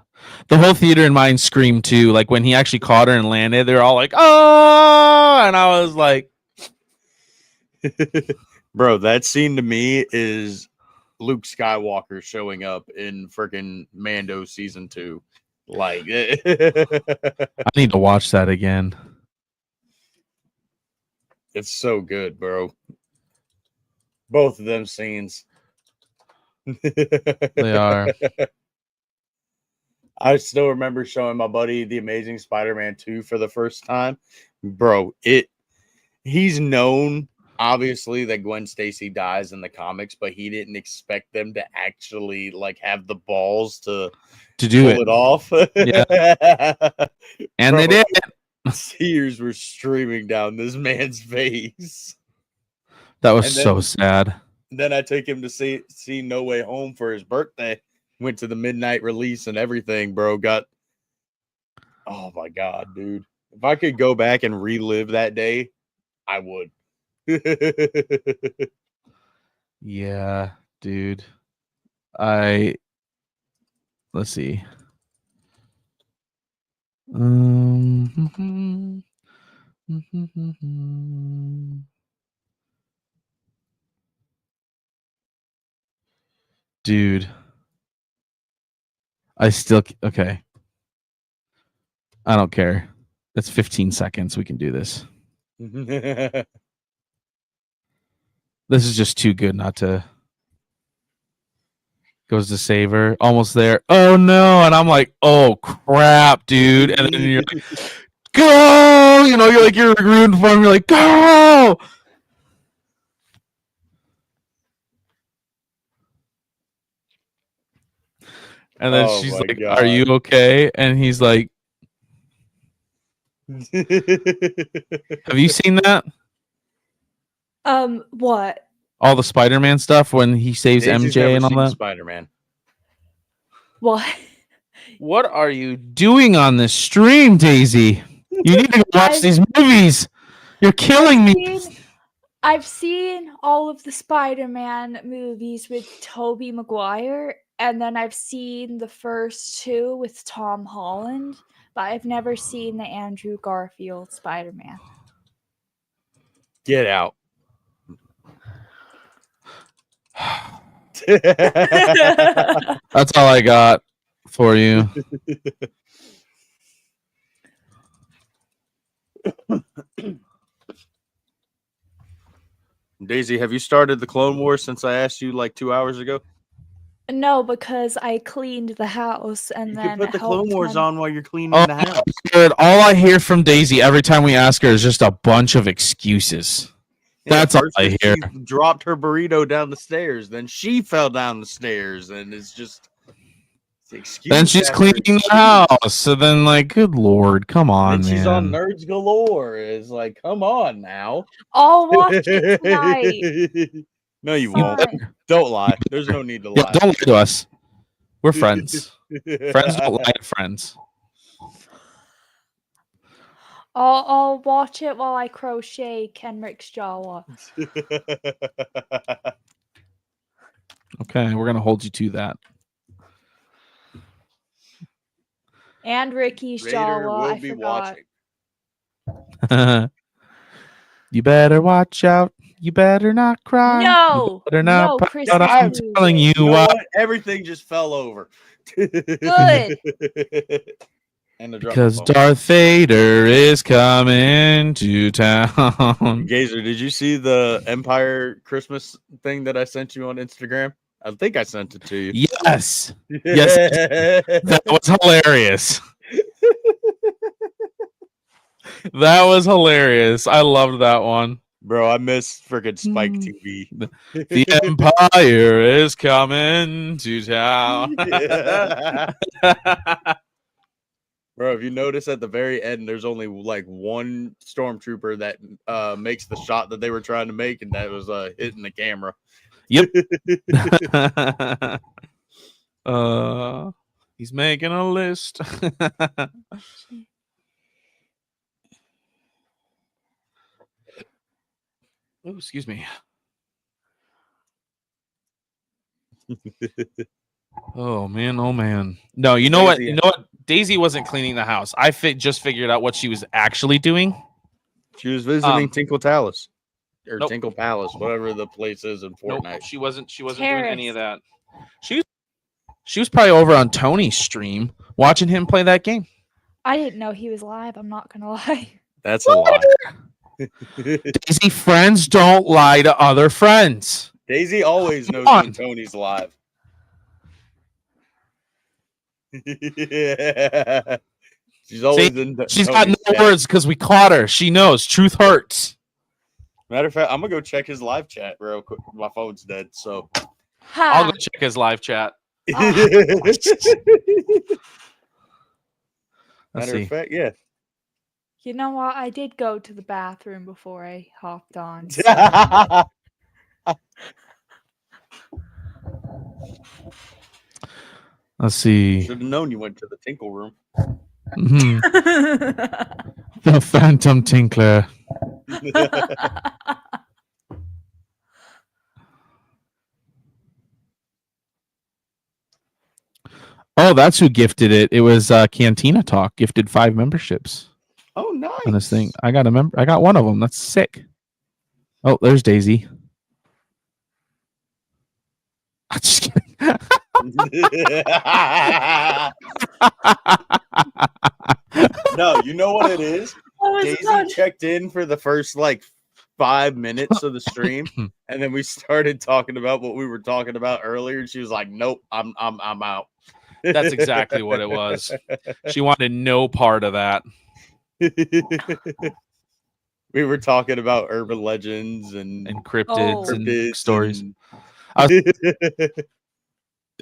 The whole theater in mine screamed too. Like when he actually caught her and landed, they're all like, oh, and I was like, bro, that scene to me is Luke Skywalker showing up in freaking Mando season 2. Like, I need to watch that again. It's so good, bro. Both of them scenes. They are. I still remember showing my buddy The Amazing Spider-Man 2 for the first time. Bro, he's known obviously that Gwen Stacy dies in the comics, but he didn't expect them to actually like have the balls to do pull it off. Yeah. And bro, they did. Tears were streaming down this man's face. That was so sad. Then I took him to see No Way Home for his birthday. Went to the midnight release and everything, bro. Oh my God, dude. If I could go back and relive that day, I would. Yeah, dude. Let's see. Dude. Okay. I don't care. It's 15 seconds. We can do this. This is just too good not to. Goes to save her. Almost there. Oh no. And I'm like, oh crap, dude. And then you're like, go! You're rooting for him. You're like, go! And then she's like, God. Are you okay? And he's like, have you seen that? What? All the Spider-Man stuff when he saves Daisy's MJ and all that? Spider-Man. What? What are you doing on this stream, Daisy? You need to watch these movies. You're killing me. I've seen all of the Spider-Man movies with Tobey Maguire, and then I've seen the first 2 with Tom Holland, but I've never seen the Andrew Garfield Spider-Man. Get out. That's all I got for you. Daisy, have you started the Clone Wars since I asked you like 2 hours ago? No, because I cleaned the house and then you can put the Clone Wars on while you're cleaning the house. Good. All I hear from Daisy every time we ask her is just a bunch of excuses. That's all I hear. She dropped her burrito down the stairs, then she fell down the stairs, and it's just excuse. Then she's cleaning the house. So then, like, good Lord, come on, man. She's on Nerds Galore. It's like, come on now. I'll watch it tonight. No, you won't. Don't lie. There's no need to lie. Yeah, don't lie to us. We're friends. Friends don't lie to friends. I'll watch it while I crochet Kenrick's Jawa. Okay, we're gonna hold you to that. And Ricky's Raider Jawa, will I be forgot. watching. You better watch out. You better not cry. No! You better not No pout. Christmas I'm music. telling you You know what. what? Everything just fell over. Good. And I dropped my Because phone. Darth Vader is coming to town. Gazer, did you see the Empire Christmas thing that I sent you on Instagram? I think I sent it to you. Yes. Yes. That was hilarious. That was hilarious. I loved that one. Bro, I miss freaking Spike TV. The Empire is coming to town. Bro, if you notice at the very end, there's only like one stormtrooper that makes the shot that they were trying to make, and that was hitting the camera. Yep. He's making a list. Oh, excuse me. Oh man, oh man. No, you know what? Daisy- You know what? Daisy wasn't cleaning the house. I just figured out what she was actually doing. She was visiting Tinkle Palace or Nope. Tinkle Palace, whatever the place is in Fortnite. Nope, she wasn't doing any of Terrace. that. She was probably over on Tony's stream watching him play that game. I didn't know he was live, I'm not gonna lie. That's a lie. Daisy, friends don't lie to other friends. Daisy always knows on. when Tony's live. Yeah. She's always See, in. she's got no Tony's chat. words because we caught her. She knows. Truth hurts. Matter of fact, I'm gonna go check his live chat real quick. My phone's dead, so I'll Ha! go check his live chat. matter Let's of see. fact, yeah. You know what? I did go to the bathroom before I hopped on. Let's see. Should have known you went to the Tinkle room. Mhm. The Phantom Tinkler. Oh, that's who gifted it. It was Cantina Talk gifted 5 memberships Oh, nice. on this thing. I got I got one of them. That's sick. Oh, there's Daisy. I'm just kidding. No, you know what it is? What was Daisy that? checked in for the first like 5 minutes of the stream, and then we started talking about what we were talking about earlier. And she was like, "Nope, I'm out." That's exactly what it was. She wanted no part of that. We were talking about urban legends and And cryptids Oh. and cryptids stories. and- I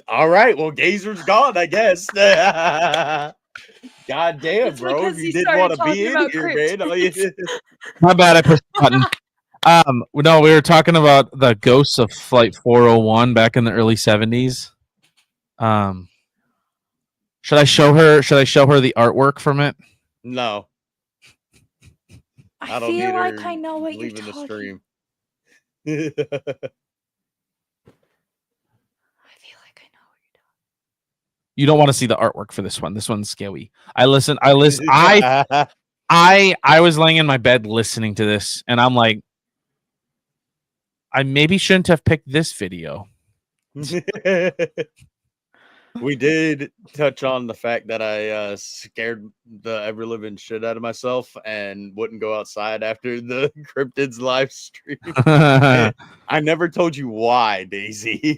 All right, well, Gazer's gone, I guess. God damn, It's bro! because If he you didn't started want to talking be in about here, man. cryptids. My bad, I pushed the button. No, we were talking about the ghosts of Flight 401 back in the early 70s. Should I show her the artwork from it? No, I don't feel need like her I know what you're leaving the talking. stream. I feel like I know what you're talking. You don't want to see the artwork for this one. This one's scary. I was laying in my bed listening to this, and I'm like, I maybe shouldn't have picked this video. We did touch on the fact that I scared the ever living shit out of myself and wouldn't go outside after the cryptids live stream. I never told you why, Daisy.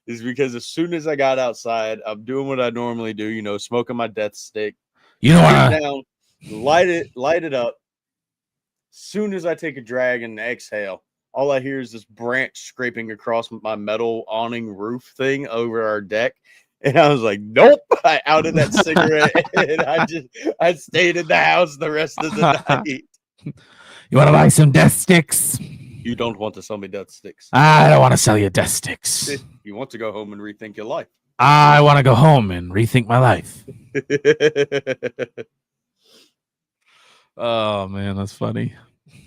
Is because as soon as I got outside, I'm doing what I normally do, you know, smoking my death stick. You know Sit what? down, light it up. Soon as I take a drag and exhale, all I hear is this branch scraping across my metal awning roof thing over our deck. And I was like, nope, I outed that cigarette and I stayed in the house the rest of the night. You want to buy some death sticks? You don't want to sell me death sticks. I don't want to sell you death sticks. You want to go home and rethink your life. I want to go home and rethink my life. Oh man, that's funny.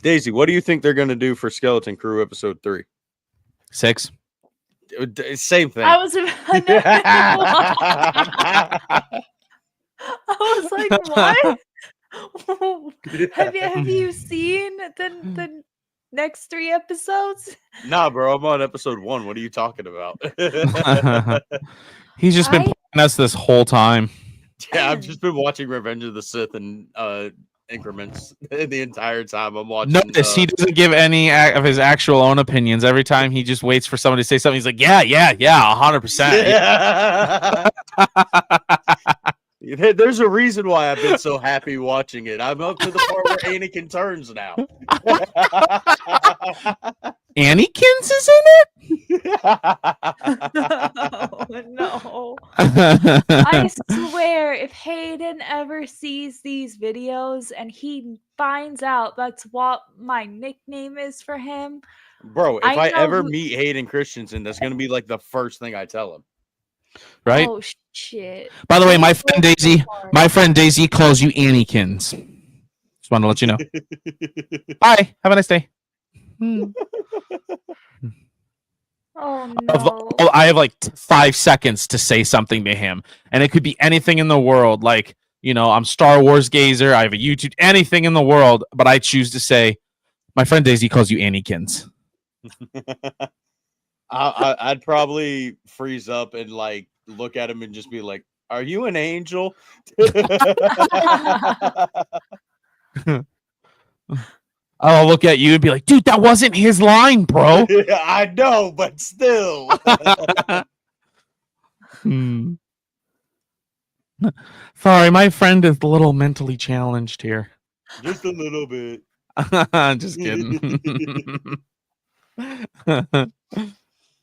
Daisy, what do you think they're going to do for Skeleton Crew episode 3? 6. Same thing. I was about I was like, what? have you seen the next 3 episodes? Nah, bro, I'm on episode 1. What are you talking about? He's just been playing us this whole time. Yeah, I've just been watching Revenge of the Sith in increments the entire time. I'm watching. Notice he doesn't give any of his actual own opinions. Every time he just waits for somebody to say something, he's like, yeah, 100%. There's a reason why I've been so happy watching it. I'm up to the part where Anakin turns now. Annikins is in it? Oh, no. I swear, if Hayden ever sees these videos and he finds out that's what my nickname is for him. Bro, if I ever meet Hayden Christensen, that's going to be like the first thing I tell him. Right? Oh, shit. By the way, my friend Daisy calls you Annikins. Just wanted to let you know. Bye. Have a nice day. Oh, no. I have like 5 seconds to say something to him, and it could be anything in the world. Like, I'm Star Wars gazer. I have a YouTube, anything in the world, but I choose to say, my friend Daisy calls you Annikins. I'd probably freeze up and like look at him and just be like, "Are you an angel?" I'll look at you and be like, "Dude, that wasn't his line, bro." I know, but still. Sorry, my friend is a little mentally challenged here. Just a little bit. Just kidding.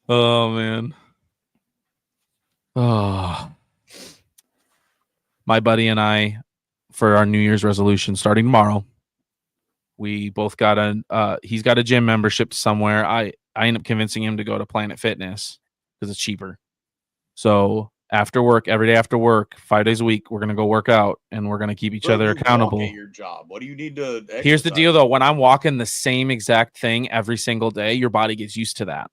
Oh man. Oh. My buddy and I, for our New Year's resolution starting tomorrow, we both got he's got a gym membership somewhere. I end up convincing him to go to Planet Fitness because it's cheaper. So after work, every day after work, 5 days a week, we're gonna go work out and we're gonna keep each other accountable. At your job. What do you need to exercise? Here's the deal though, when I'm walking the same exact thing every single day, your body gets used to that.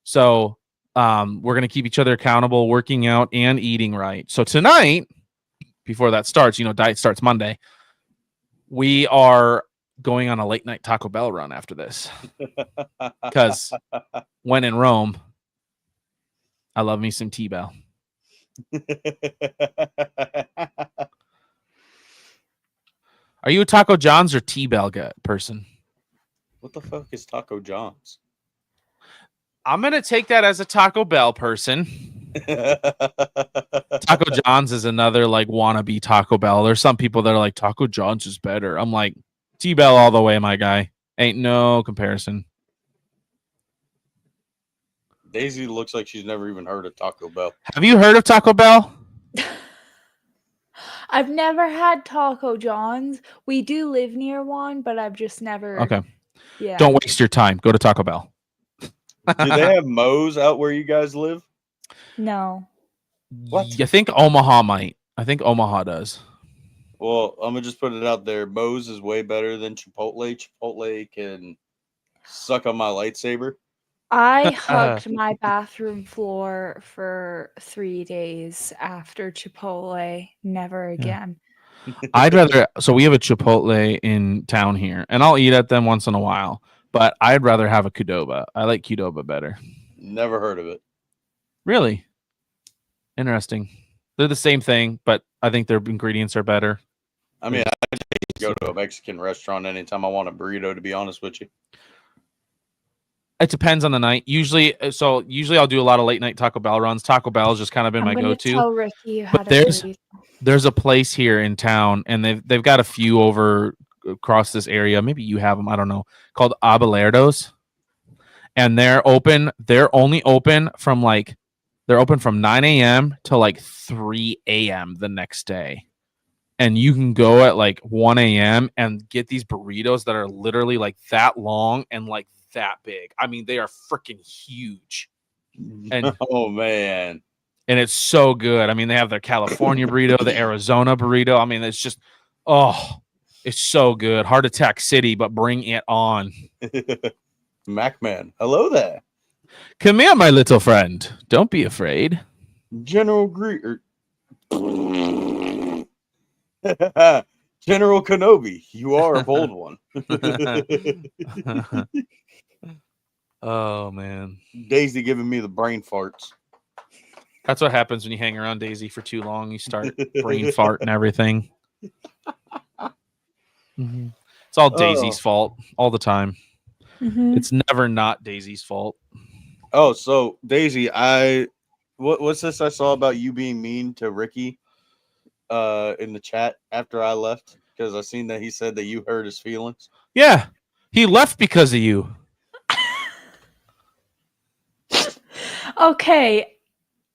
So we're gonna keep each other accountable, working out and eating right. So tonight, before that starts, diet starts Monday. We are going on a late night Taco Bell run after this. Because when in Rome, I love me some T-Bell. Are you a Taco John's or T-Bell person? What the fuck is Taco John's? I'm going to take that as a Taco Bell person. Taco John's is another like wannabe Taco Bell. There's some people that are like, Taco John's is better. I'm like, T-Bell all the way, my guy. Ain't no comparison. Daisy looks like she's never even heard of Taco Bell. Have you heard of Taco Bell? I've never had Taco John's. We do live near one, but I've just never. Okay. Yeah. Don't waste your time. Go to Taco Bell. Do they have Moe's out where you guys live? No. What? I think Omaha might. I think Omaha does. Well, I'm going to just put it out there. Moe's is way better than Chipotle. Chipotle can suck on my lightsaber. I hugged my bathroom floor for 3 days after Chipotle. Never again. I'd rather. So we have a Chipotle in town here, and I'll eat at them once in a while. But I'd rather have a Qdoba. I like Qdoba better. Never heard of it. Really? Interesting. They're the same thing, but I think their ingredients are better. I mean, I just go to a Mexican restaurant anytime I want a burrito, to be honest with you. It depends on the night. Usually I'll do a lot of late night Taco Bell runs. Taco Bell's just kind of been my go-to. Tell Ricky you had but there's a place here in town, and they've got a few over across this area. Maybe you have them. I don't know. Called Abelardo's, and they're only open from 9 a.m. to like 3 a.m. the next day. And you can go at like 1 a.m. and get these burritos that are literally like that long and like that big. I mean, they are freaking huge. And oh man. And it's so good. I mean, they have their California burrito, the Arizona burrito. I mean, it's just Oh, it's so good. Heart Attack City, but bring it on. Macman, hello there. Come here, my little friend. Don't be afraid. General Greer. General Kenobi, you are a bold one. Oh, man. Daisy giving me the brain farts. That's what happens when you hang around Daisy for too long. You start brain fart and everything. Mm-hmm. It's all Daisy's fault all the time. Mm-hmm. It's never not Daisy's fault. Oh, so Daisy, what's this I saw about you being mean to Ricky in the chat after I left? Because I seen that he said that you hurt his feelings. Yeah, he left because of you. Okay,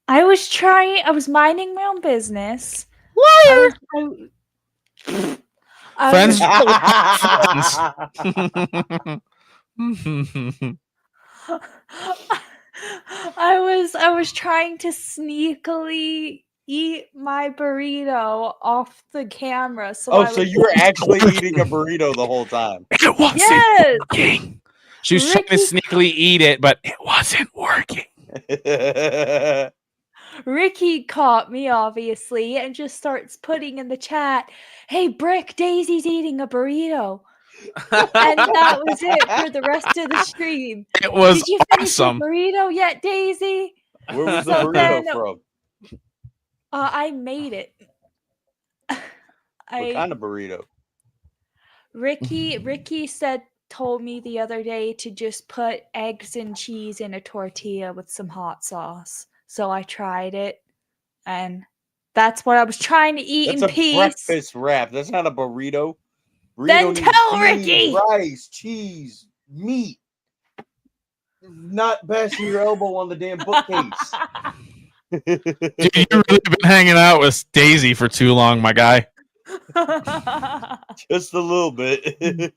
I was minding my own business. Liar! Friends. I was trying to sneakily eat my burrito off the camera. So you were actually eating a burrito the whole time. It wasn't working. She was trying to sneakily eat it, but it wasn't working. Ricky caught me, obviously, and just starts putting in the chat, "Hey, Brick, Daisy's eating a burrito." And that was it for the rest of the stream. It was Did you finish awesome. your burrito yet, Daisy? Where was the burrito from? I made it. What kind of burrito? Ricky told me the other day to just put eggs and cheese in a tortilla with some hot sauce. So I tried it, and that's what I was trying to eat in peace. That's a breakfast wrap. That's not a burrito. Then tell Ricky. Rice, cheese, meat. Not bashing your elbow on the damn bookcase. Dude, you've really been hanging out with Daisy for too long, my guy. Just a little bit.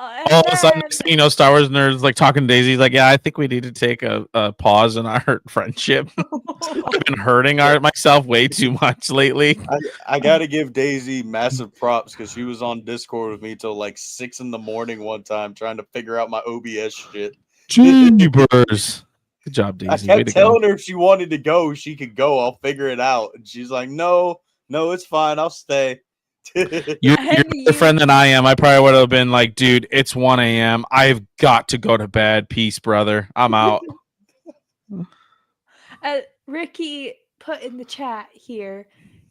All of a sudden, Star Wars nerds like talking to Daisy. Like, yeah, I think we need to take a pause in our friendship. I've been hurting myself way too much lately. I got to give Daisy massive props because she was on Discord with me till like 6 a.m. one time trying to figure out my OBS shit. Jeepers. Good job, Daisy. I kept telling her if she wanted to go, she could go. I'll figure it out. And she's like, no, it's fine. I'll stay. You're the friend that I am. I probably would have been like, dude, it's 1 a.m. I've got to go to bed. Peace, brother. I'm out. Ricky put in the chat here,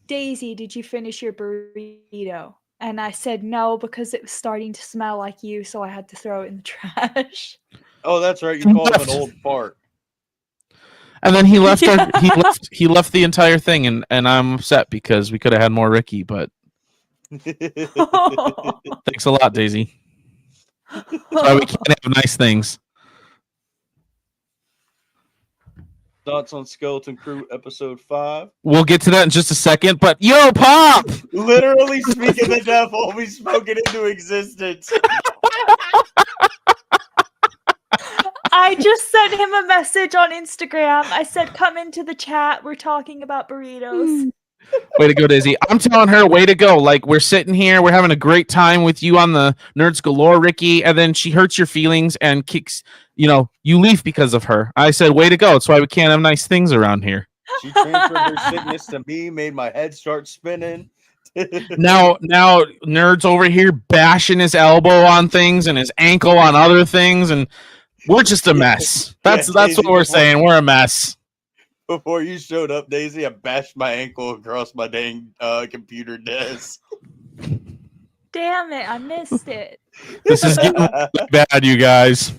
Daisy, did you finish your burrito? And I said no because it was starting to smell like you, so I had to throw it in the trash. Oh, that's right. You called him an old fart. And then he left. He left the entire thing, and I'm upset because we could have had more Ricky, but. Thanks a lot, Daisy. Why we can't have nice things. Thoughts on Skeleton Crew episode 5? We'll get to that in just a second, but yo, Pop! Literally speaking the devil, we spoke it into existence. I just sent him a message on Instagram. I said, come into the chat. We're talking about burritos. Way to go, Daisy. I'm telling her, way to go. Like, we're sitting here, we're having a great time with you on the Nerds Galore, Ricky, and then she hurts your feelings and kicks, you leave because of her. I said, way to go. That's why we can't have nice things around here. She transferred her sickness to me, made my head start spinning. now Nerd's over here bashing his elbow on things and his ankle on other things, and we're just a mess. That's what we're saying. We're a mess. Before you showed up, Daisy, I bashed my ankle across my dang computer desk. Damn it, I missed it. This is getting really bad, you guys.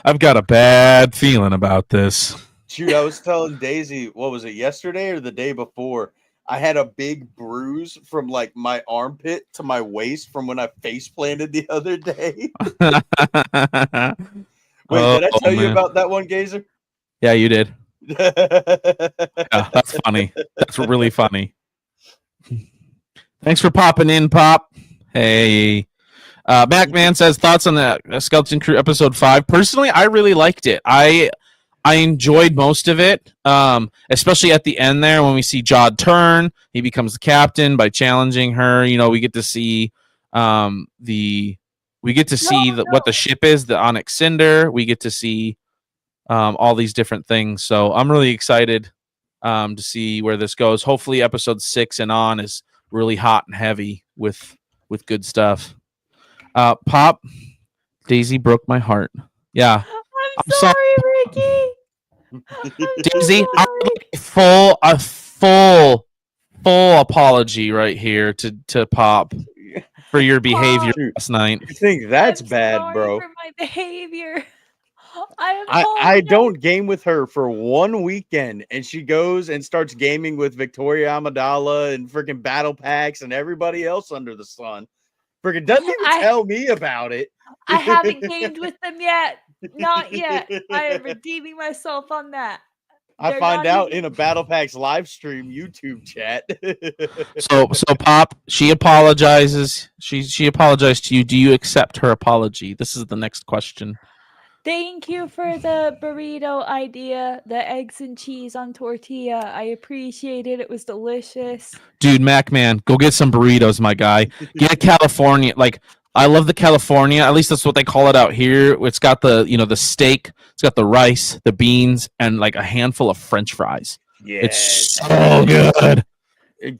I've got a bad feeling about this. Shoot, I was telling Daisy, what was it, yesterday or the day before? I had a big bruise from like my armpit to my waist from when I face planted the other day. Wait, did I tell you about that one, Gazer? Yeah, you did. Yeah, that's funny. That's really funny. Thanks for popping in, Pop. Hey. MacMan says, thoughts on the Skeleton Crew episode 5. Personally, I really liked it. I I enjoyed most of it, especially at the end there when we see Jod turn. He becomes the captain by challenging her. You know, we get to see what the ship is, the Onyx Cinder. We get to see all these different things. So I'm really excited to see where this goes. Hopefully, episode 6 and on is really hot and heavy with good stuff. Pop, Daisy broke my heart. Yeah, I'm sorry, Ricky. Daisy, I would like a full apology right here to Pop for your behavior last night. You think that's I'm bad, sorry bro? for my behavior. I don't game with her for one weekend, and she goes and starts gaming with Victoria Amidala and freaking battle packs and everybody else under the sun. Freaking doesn't even tell me about it. I haven't gamed with them yet. Not yet. I am redeeming myself on that. I find out in a Battle Packs live stream YouTube chat. So Pop, she apologizes. She apologized to you. Do you accept her apology? This is the next question. Thank you for the burrito idea, the eggs and cheese on tortilla. I appreciate it. It was delicious. Dude, Mac man, go get some burritos, my guy. Get a California. Like, I love the California. At least that's what they call it out here. It's got the the steak, it's got the rice, the beans, and like a handful of French fries. Yeah, it's so good.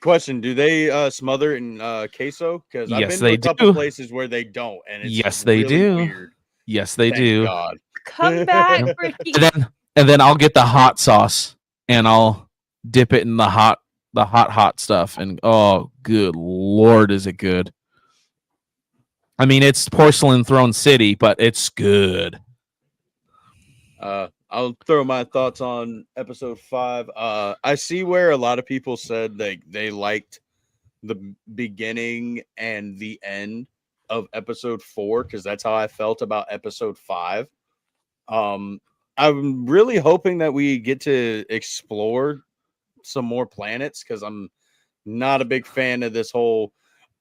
Question: do they smother it in queso? Because I've been to a couple places where they don't, and it's really weird. Yes, they do. God. Come back, Ricky. And then I'll get the hot sauce and I'll dip it in the hot stuff. And oh, good Lord, is it good? I mean, it's Porcelain Throne City, but it's good. I'll throw my thoughts on episode 5. I see where a lot of people said they liked the beginning and the end of episode 4, because that's how I felt about episode 5. I'm really hoping that we get to explore some more planets, because I'm not a big fan of this whole,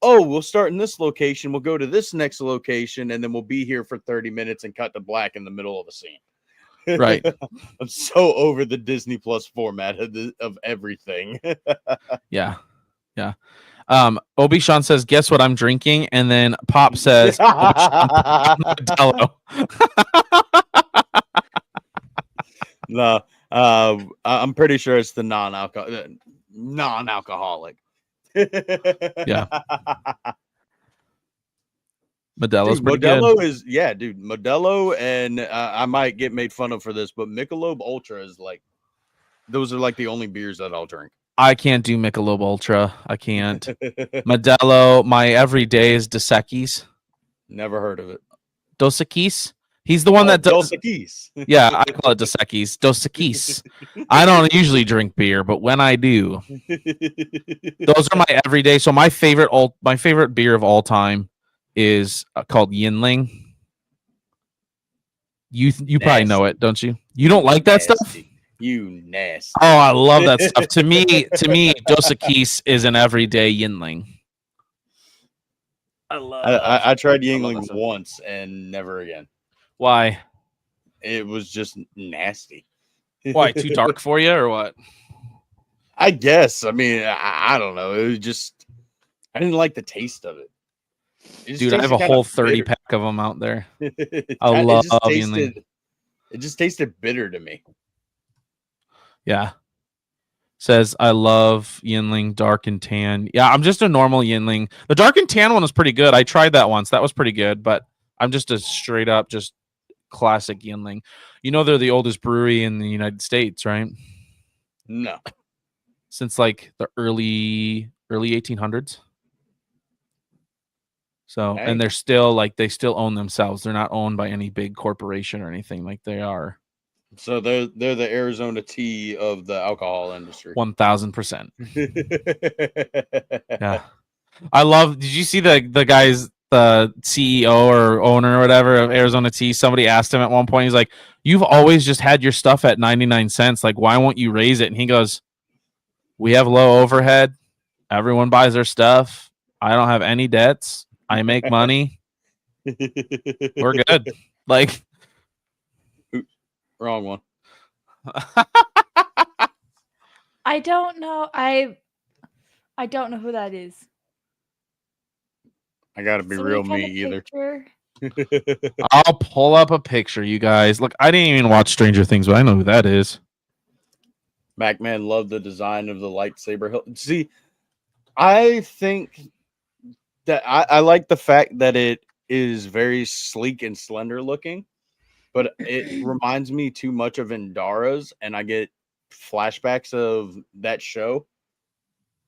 we'll start in this location, we'll go to this next location, and then we'll be here for 30 minutes and cut to black in the middle of a scene. Right. I'm so over the Disney Plus format of everything. Yeah. Obi Sean says, "Guess what I'm drinking?" And then Pop says, Modelo. No, I'm pretty sure it's the non-alcoholic. Yeah. Modelo's dude, Modelo good. Dude. Modelo, and I might get made fun of for this, but Michelob Ultra is those are the only beers that I'll drink. I can't do Michelob Ultra. I can't. Modelo, my everyday is Dos Equis. Never heard of it. Dos Equis? He's the one that does. Dos Equis. Yeah, I call it Dos Equis. Dos Equis. I don't usually drink beer, but when I do, those are my everyday. So my favorite beer of all time is called Yinling. You probably know it, don't you? You don't like that stuff? You nasty. Oh, I love that stuff. To me, Dos Equis is an everyday Yinling. I tried Yingling once and never again. Why? It was just nasty. Why? Too dark for you, or what? I guess. I mean, I don't know. It was just, I didn't like the taste of it. Dude, I have a whole 30 pack of them out there. I love Yinling. It just tasted bitter to me. Yeah. Says, I love Yinling dark and tan. Yeah, I'm just a normal Yinling. The dark and tan one was pretty good. I tried that once. That was pretty good, but I'm just a straight up, just classic Yinling. You know, they're the oldest brewery in the United States, right? No. Since the early 1800s. So, and they're still they still own themselves. They're not owned by any big corporation or anything like they are. So they're the Arizona tea of the alcohol industry. 1000%. Yeah, I love. Did you see the guys, the CEO or owner or whatever of Arizona Tea? Somebody asked him at one point. He's like, "You've always just had your stuff at 99 cents. Like, why won't you raise it?" And he goes, "We have low overhead. Everyone buys their stuff. I don't have any debts. I make money. We're good." Wrong one. I don't know. I don't know who that is. I gotta be So real we got me a either. picture. I'll pull up a picture, you guys. Look, I didn't even watch Stranger Things, but I know who that is. Macman loved the design of the lightsaber hilt. See, I think that I like the fact that it is very sleek and slender looking, but it reminds me too much of Indara's, and I get flashbacks of that show.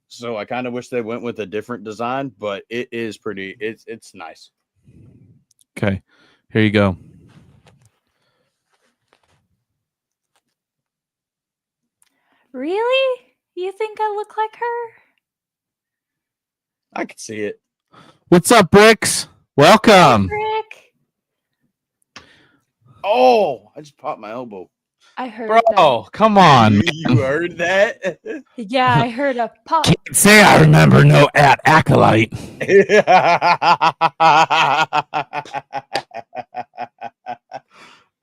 So I kind of wish they went with a different design, but it is pretty. It's nice. Okay, here you go. Really? You think I look like her? I could see it. What's up, Bricks? Hey, Welcome. Rick. Oh, I just popped my elbow. I heard Bro, that. come on. You heard that? Yeah, I heard a pop. Can't say I remember no acolyte.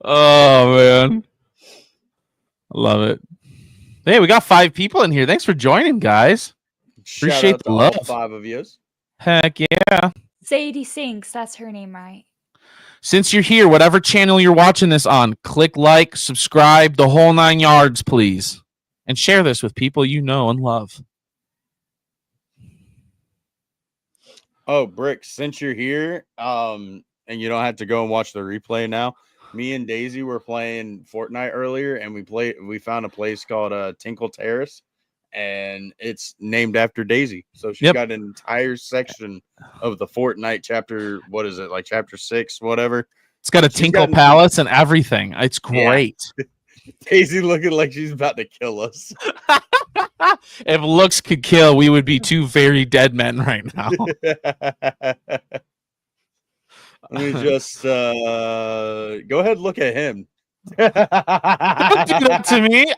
Oh, man. I love it. Hey, we got 5 people in here. Thanks for joining, guys. Shout Appreciate out the to love. all 5 of you. Heck yeah. Sadie Sinks. That's her name, right? Since you're here, whatever channel you're watching this on, click like, subscribe, the whole 9 yards, please. And share this with people you know and love. Oh, Brick, since you're here, and you don't have to go and watch the replay now. Me and Daisy were playing Fortnite earlier, and we found a place called Tinkle Terrace, and it's named after Daisy. So she's got an entire section of the Fortnite chapter. What is it, like chapter 6, whatever? It's got a Tinkle Palace and everything. It's great. Yeah. Daisy looking like she's about to kill us. If looks could kill, we would be 2 very dead men right now. Let me just go ahead and look at him. Don't do that to me.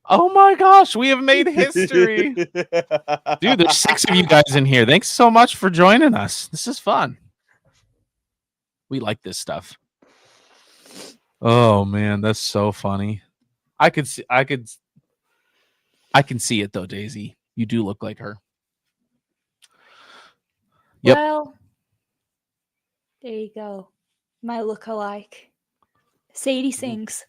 Oh my gosh, we have made history. Dude, there's 6 of you guys in here. Thanks so much for joining us. This is fun. We like this stuff. Oh man, that's so funny. I can see it though, Daisy. You do look like her. Yep. Well, there you go. My look-alike. Sadie Sinks.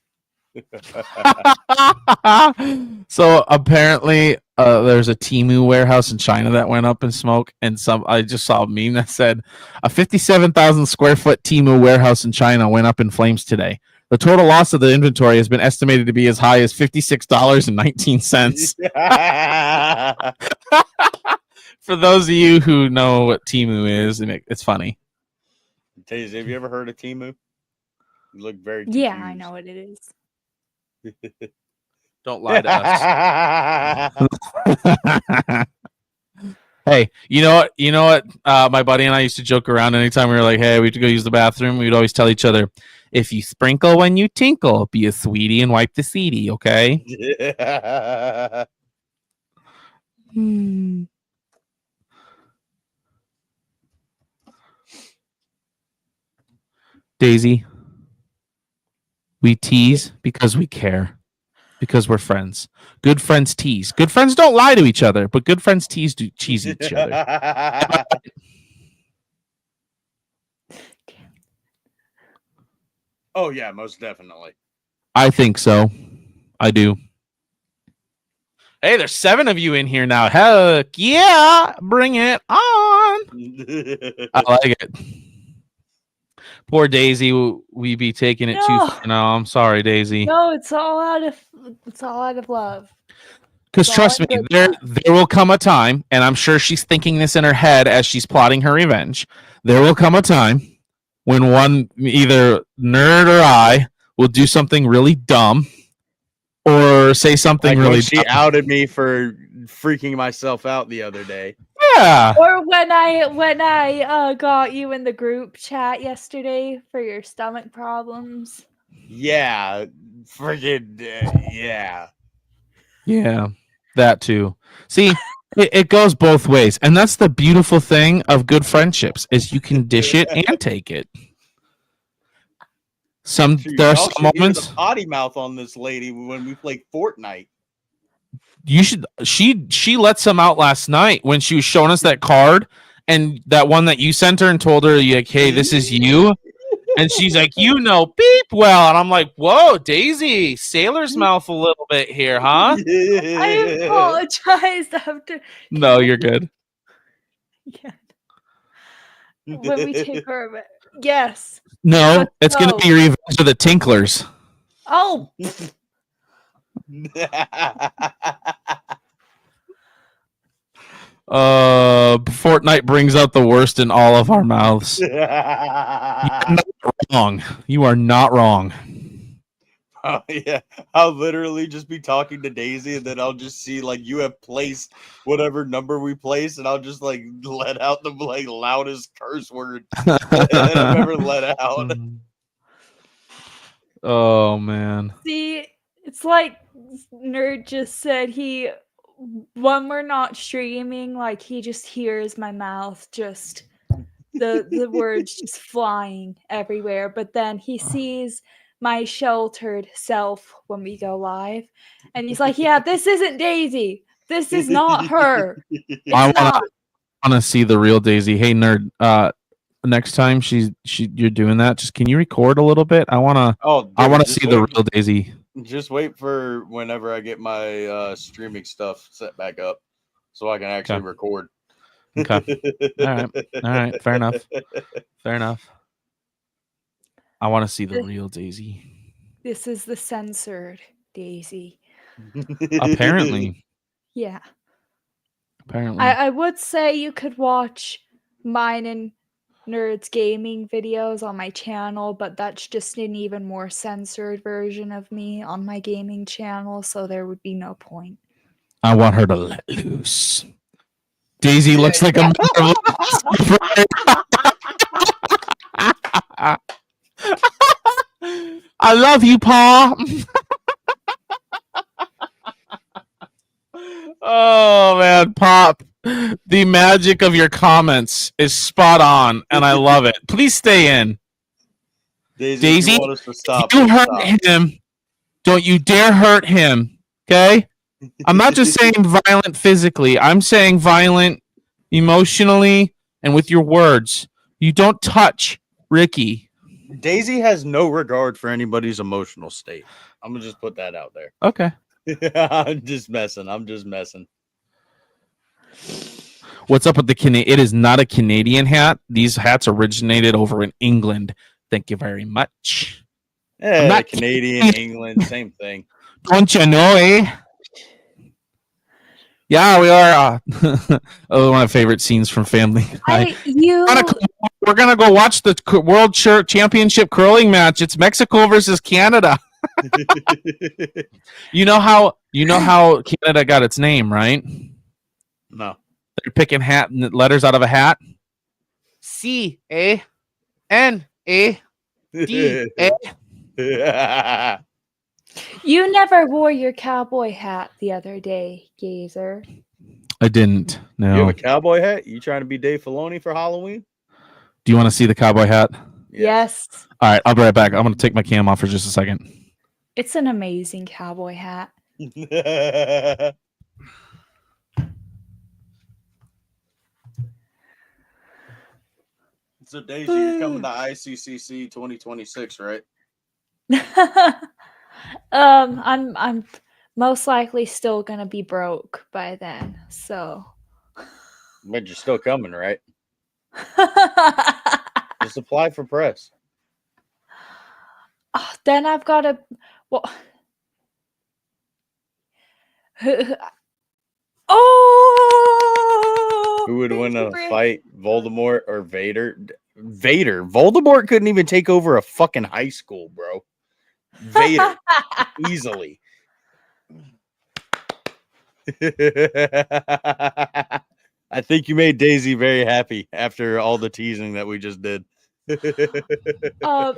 So apparently there's a Temu warehouse in China that went up in smoke, and I just saw a meme that said a 57,000 square foot Temu warehouse in China went up in flames today. The total loss of the inventory has been estimated to be as high as $56.19. For those of you who know what Temu is, and it's funny. Daisy, have you ever heard of Temu? You look very confused. Yeah, I know what it is. Don't lie to us. Hey, you know what? My buddy and I used to joke around anytime we were like, hey, we have to go use the bathroom. We'd always tell each other, if you sprinkle when you tinkle, be a sweetie and wipe the seedy, okay? Daisy, we tease because we care. Because we're friends. Good friends tease. Good friends don't lie to each other, but good friends tease each other. Oh, yeah, most definitely. I think so. I do. Hey, there's 7 of you in here now. Heck yeah. Bring it on. I like it. Poor Daisy, we be taking it too. No, I'm sorry, Daisy. No, it's all out of love. Because trust me, there will come a time, and I'm sure she's thinking this in her head as she's plotting her revenge. There will come a time when one, either nerd or I, will do something really dumb or say something like really she dumb. outed me for freaking myself out the other day. Yeah. Or when I got you in the group chat yesterday for your stomach problems. Yeah, freaking yeah. Yeah, that too. See, It goes both ways, and that's the beautiful thing of good friendships is you can dish it and take it. Shoot, There are y'all some should hear moments the potty mouth on this lady when we play Fortnite. you should. She let some out last night when she was showing us that card and that one that you sent her and told her like, "Hey, this is you." And she's like, beep well. And I'm like, whoa, Daisy, sailor's mouth a little bit here, huh? I apologize after. No, you're good. Yeah. When we take care of it. Yes. No, But it's going to be Revenge of the Tinklers. Oh. Fortnite brings out the worst in all of our mouths. You're not wrong. You are not wrong. Oh, yeah, I'll literally just be talking to Daisy, and then I'll just see like you have placed whatever number we place, and I'll just like let out the like loudest curse word that I've ever let out. Oh man. See, it's like Nerd just said. When we're not streaming, like he just hears my mouth just the words just flying everywhere. But then he sees my sheltered self when we go live, and he's like, "Yeah, this isn't Daisy. This is not her. I It's not." want to see the real Daisy. Hey Nerd, next time you're doing that, just can you record a little bit? I want to see the real Daisy. Just wait for whenever I get my streaming stuff set back up so I can actually record. Okay. All right. Fair enough. I want to see the real Daisy. This is the censored Daisy. Apparently. Yeah. Apparently. I would say you could watch mine and Nerds gaming videos on my channel, but that's just an even more censored version of me on my gaming channel, so there would be no point. I want her to let loose. Daisy looks like a I love you, Pa. Oh man, Pop. The magic of your comments is spot on, and I love it. Please stay in. Daisy, you want us to stop, you hurt him. Don't you dare hurt him, okay? I'm not just saying violent physically. I'm saying violent emotionally and with your words. You don't touch Ricky. Daisy has no regard for anybody's emotional state. I'm going to just put that out there. Okay. I'm just messing. What's up with the Canadian? It is not a Canadian hat. These hats originated over in England. Thank you very much. Yeah, not Canadian, England, same thing. Don't you know, eh? Yeah, we are. One of my favorite scenes from Family Guy. We're gonna go watch the World Championship curling match. It's Mexico versus Canada. You know how Canada got its name, right? No. They're picking letters out of a hat. C-A-N-A-D-A. You never wore your cowboy hat the other day, Gazer. I didn't. No. You have a cowboy hat? You trying to be Dave Filoni for Halloween? Do you want to see the cowboy hat? Yes. All right, I'll be right back. I'm going to take my cam off for just a second. It's an amazing cowboy hat. So, Daisy, you're coming to ICCC 2026, right? I'm most likely still gonna be broke by then, so. But you're still coming, right? Just apply for press. Then I've got to. Well. Who would win a fight, Voldemort or Vader? Vader. Voldemort couldn't even take over a fucking high school, bro. Vader. Easily. I think you made Daisy very happy after all the teasing that we just did. How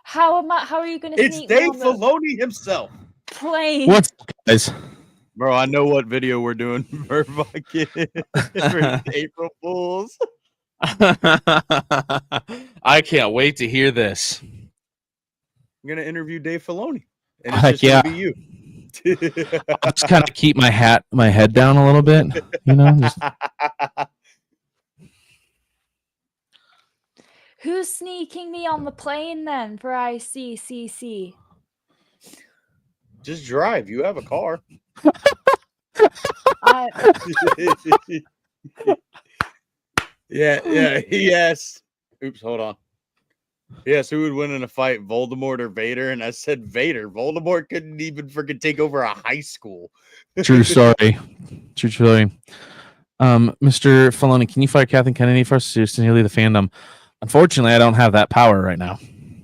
are you going to? It's Dave Filoni himself. Plane. What's up, guys? Bro, I know what video we're doing for fucking for April Fools. I can't wait to hear this. I'm gonna interview Dave Filoni, and it's Heck just gonna yeah. be you. I'll just kind of keep my head down a little bit, just Who's sneaking me on the plane then for ICCC? Just drive. You have a car. Yeah. Yes. Oops. Hold on. Yes. Who would win in a fight, Voldemort or Vader? And I said Vader. Voldemort couldn't even freaking take over a high school. True story. True story. Mr. Filoni, can you fire Kathleen Kennedy for us? Sincerely, the fandom. Unfortunately, I don't have that power right now.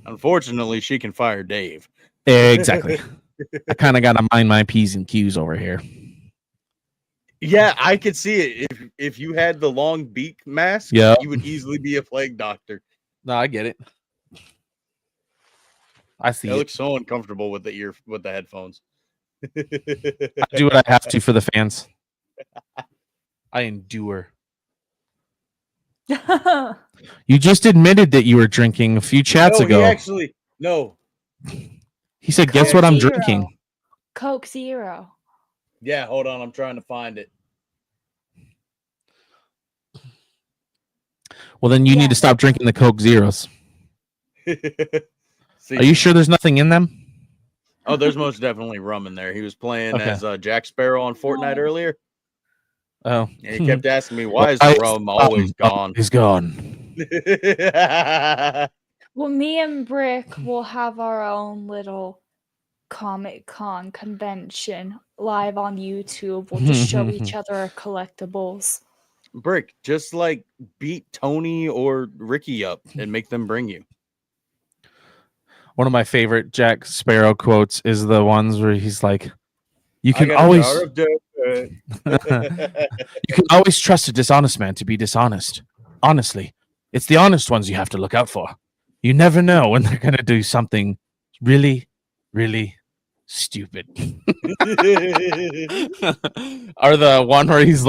Unfortunately, she can fire Dave. Exactly. I kind of got to mind my P's and Q's over here. Yeah, I could see it. If you had the long beak mask, Yep. you would easily be a plague doctor. No, I get it. I see It it. looks so uncomfortable with the headphones. I do what I have to for the fans. I endure. You just admitted that you were drinking a few chats ago. He said, guess what I'm drinking? Coke Zero. Yeah, hold on. I'm trying to find it. Well, then you need to stop drinking the Coke Zeros. See, are you sure there's nothing in them? Oh, there's most definitely rum in there. He was playing as Jack Sparrow on Fortnite earlier. Oh. And he kept asking me, why is the rum always gone? He's gone. Well, me and Brick will have our own little Comic-Con convention live on YouTube. We'll just show each other our collectibles. Brick, just like beat Tony or Ricky up and make them bring you. One of my favorite Jack Sparrow quotes is the ones where he's like, you can always trust a dishonest man to be dishonest. Honestly, it's the honest ones you have to look out for. You never know when they're going to do something really, really stupid. Or the one where he's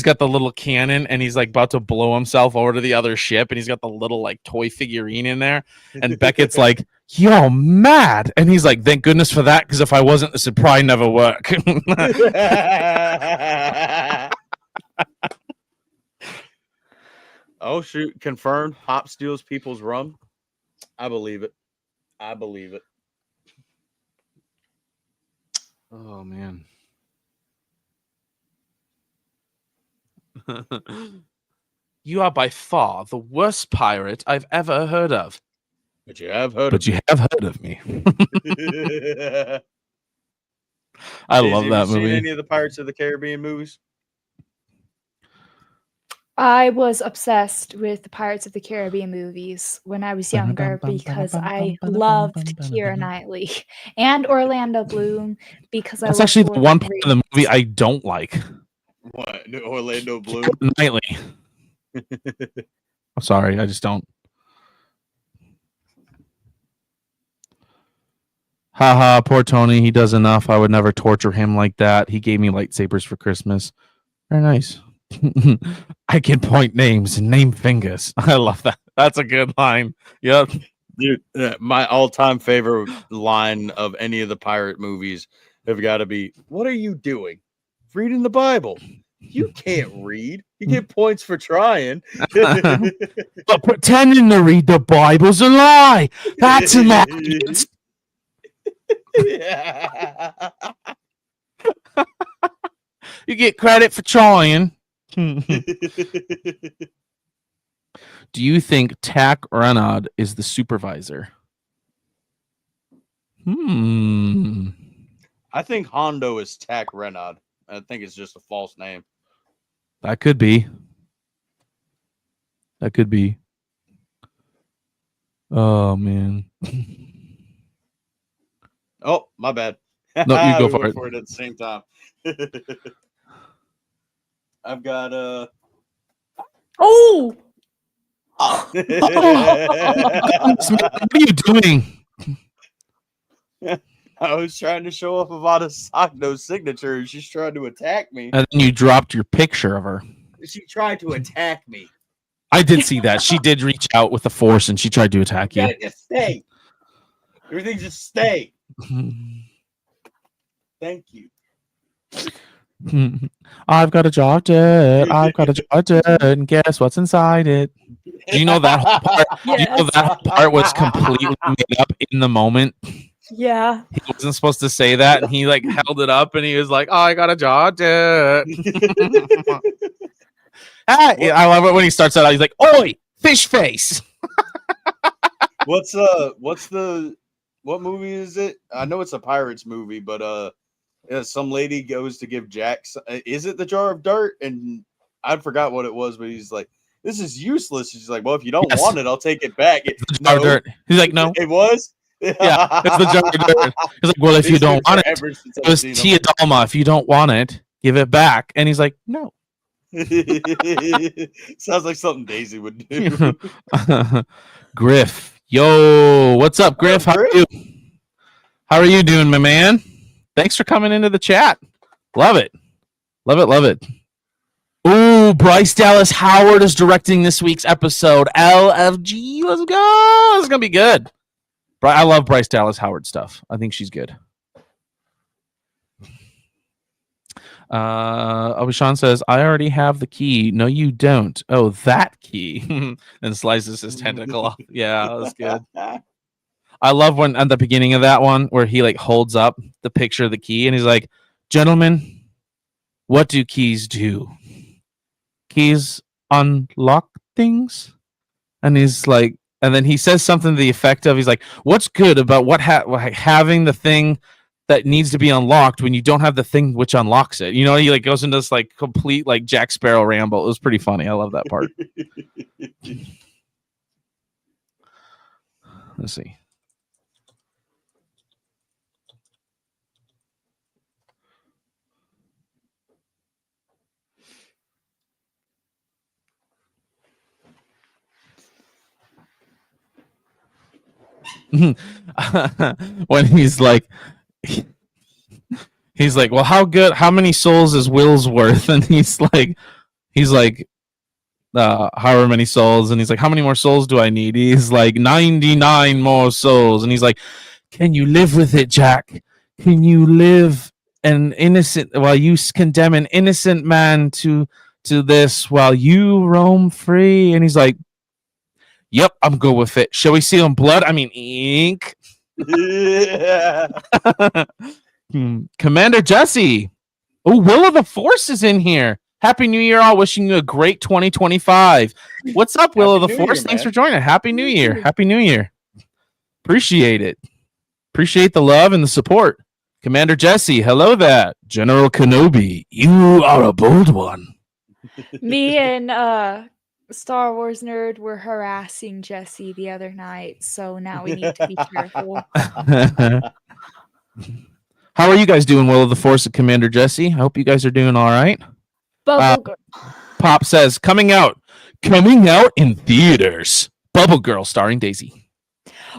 got the little cannon and he's like about to blow himself over to the other ship and he's got the little like toy figurine in there and Beckett's like, you're mad, and he's like, thank goodness for that, because if I wasn't, this would probably never work. Oh shoot, confirmed. Hop steals people's rum. I believe it. Oh man. You are by far the worst pirate I've ever heard of. But you have heard of me. I love that movie. Seen any of the Pirates of the Caribbean movies? I was obsessed with the Pirates of the Caribbean movies when I was younger because I loved Keira Knightley and Orlando Bloom because that's actually the one part of the movie I don't like. What? Orlando Bloom? Knightley. I'm sorry, I just don't. Haha, poor Tony. He does enough. I would never torture him like that. He gave me lightsabers for Christmas. Very nice. I can point names and name fingers. I love that. That's a good line. Yep. Dude, my all-time favorite line of any of the pirate movies have got to be, what are you doing? Reading the Bible. You can't read. You get points for trying. But pretending to read the Bible's a lie. That's an arrogance. Yeah. You get credit for trying. Do you think Tack Renaud is the supervisor? I think Hondo is Tack Renaud. I think it's just a false name. That could be. Oh man. Oh, my bad. No, you go for it. For it at the same time. I've got Oh! What are you doing? I was trying to show off Avada Sakno's signature, and she's trying to attack me. And then you dropped your picture of her. She tried to attack me. I did see that. She did reach out with the force and she tried to attack you. Just stay. Everything just stay. Thank you. I've got a jacket. I've got a jacket. And guess what's inside it? Do you know that whole part? Yes. Do you know that whole part was completely made up in the moment? Yeah. He wasn't supposed to say that, and he like held it up, and he was like, "Oh, I got a jacket." I love it when he starts out. He's like, "Oi, fish face." What movie is it? I know it's a Pirates movie, but some lady goes to give Jack. Is it the jar of dirt? And I forgot what it was, but he's like, "This is useless." She's like, "Well, if you don't want it, I'll take it back." It's the jar of dirt. He's like, "No, it was." Yeah, it's the jar of dirt. He's like, "Well, if you don't want it, it was Tia Dalma. If you don't want it, give it back." And he's like, "No." Sounds like something Daisy would do. Griff, yo, what's up, Griff? How are you? How are you doing, my man? Thanks for coming into the chat. Love it. Love it. Love it. Ooh, Bryce Dallas Howard is directing this week's episode. LFG, let's go. It's going to be good. I love Bryce Dallas Howard stuff. I think she's good. Sean says, I already have the key. No, you don't. Oh, that key. And slices his tentacle off. Yeah, that was good. I love when at the beginning of that one where he like holds up the picture of the key and he's like, gentlemen, what do keys do? Keys unlock things? And he's like, and then he says something to the effect of, he's like, what's good about having the thing that needs to be unlocked when you don't have the thing which unlocks it? You know, he like goes into this like complete like Jack Sparrow ramble. It was pretty funny. I love that part. Let's see. When he's like, well, how many souls is Will's worth? And he's like however many souls, and he's like, how many more souls do I need? He's like 99 more souls, and he's like, can you live with it, Jack? Can you live an innocent while you condemn an innocent man to this while you roam free? And he's like, yep, I'm good with it. Shall we see him blood? I mean, ink. Yeah. Commander Jesse. Oh, Will of the Force is in here. Happy New Year, all. Wishing you a great 2025. What's up, Will of the Force? Thanks for joining. Happy New Year. Happy New Year. Appreciate it. Appreciate the love and the support. Commander Jesse, hello there. General Kenobi, you are a bold one. Me and Star Wars Nerd were harassing Jesse the other night, so now we need to be careful. How are you guys doing, Will of the Force and Commander Jesse? I hope you guys are doing all right. Bubble Girl. Pop says, coming out in theaters. Bubble Girl starring Daisy.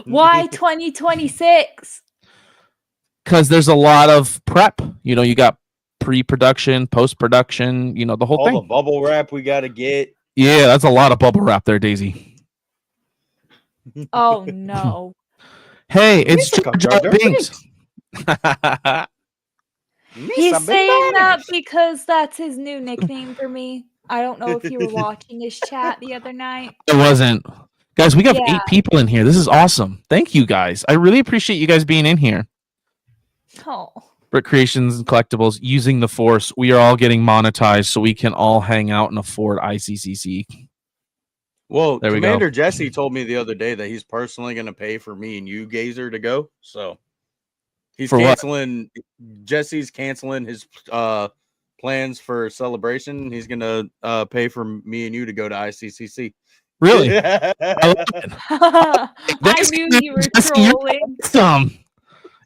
Why 2026? Because there's a lot of prep. You know, you got pre-production, post-production, you know, the whole thing. All the bubble wrap we got to get. Yeah, that's a lot of bubble wrap there, Daisy. Oh, no. Hey, it's Jar Binks. He's saying that because that's his new nickname for me. I don't know if you were watching his chat the other night. It wasn't. Guys, we got 8 people in here. This is awesome. Thank you, guys. I really appreciate you guys being in here. Oh. Brick Creations and Collectibles, using the Force. We are all getting monetized so we can all hang out and afford ICCC. Well, there Commander Jesse told me the other day that he's personally going to pay for me and you, Gazer, to go. So he's canceling. Jesse's canceling his plans for celebration. He's going to pay for me and you to go to ICCC. Really? I knew you were trolling.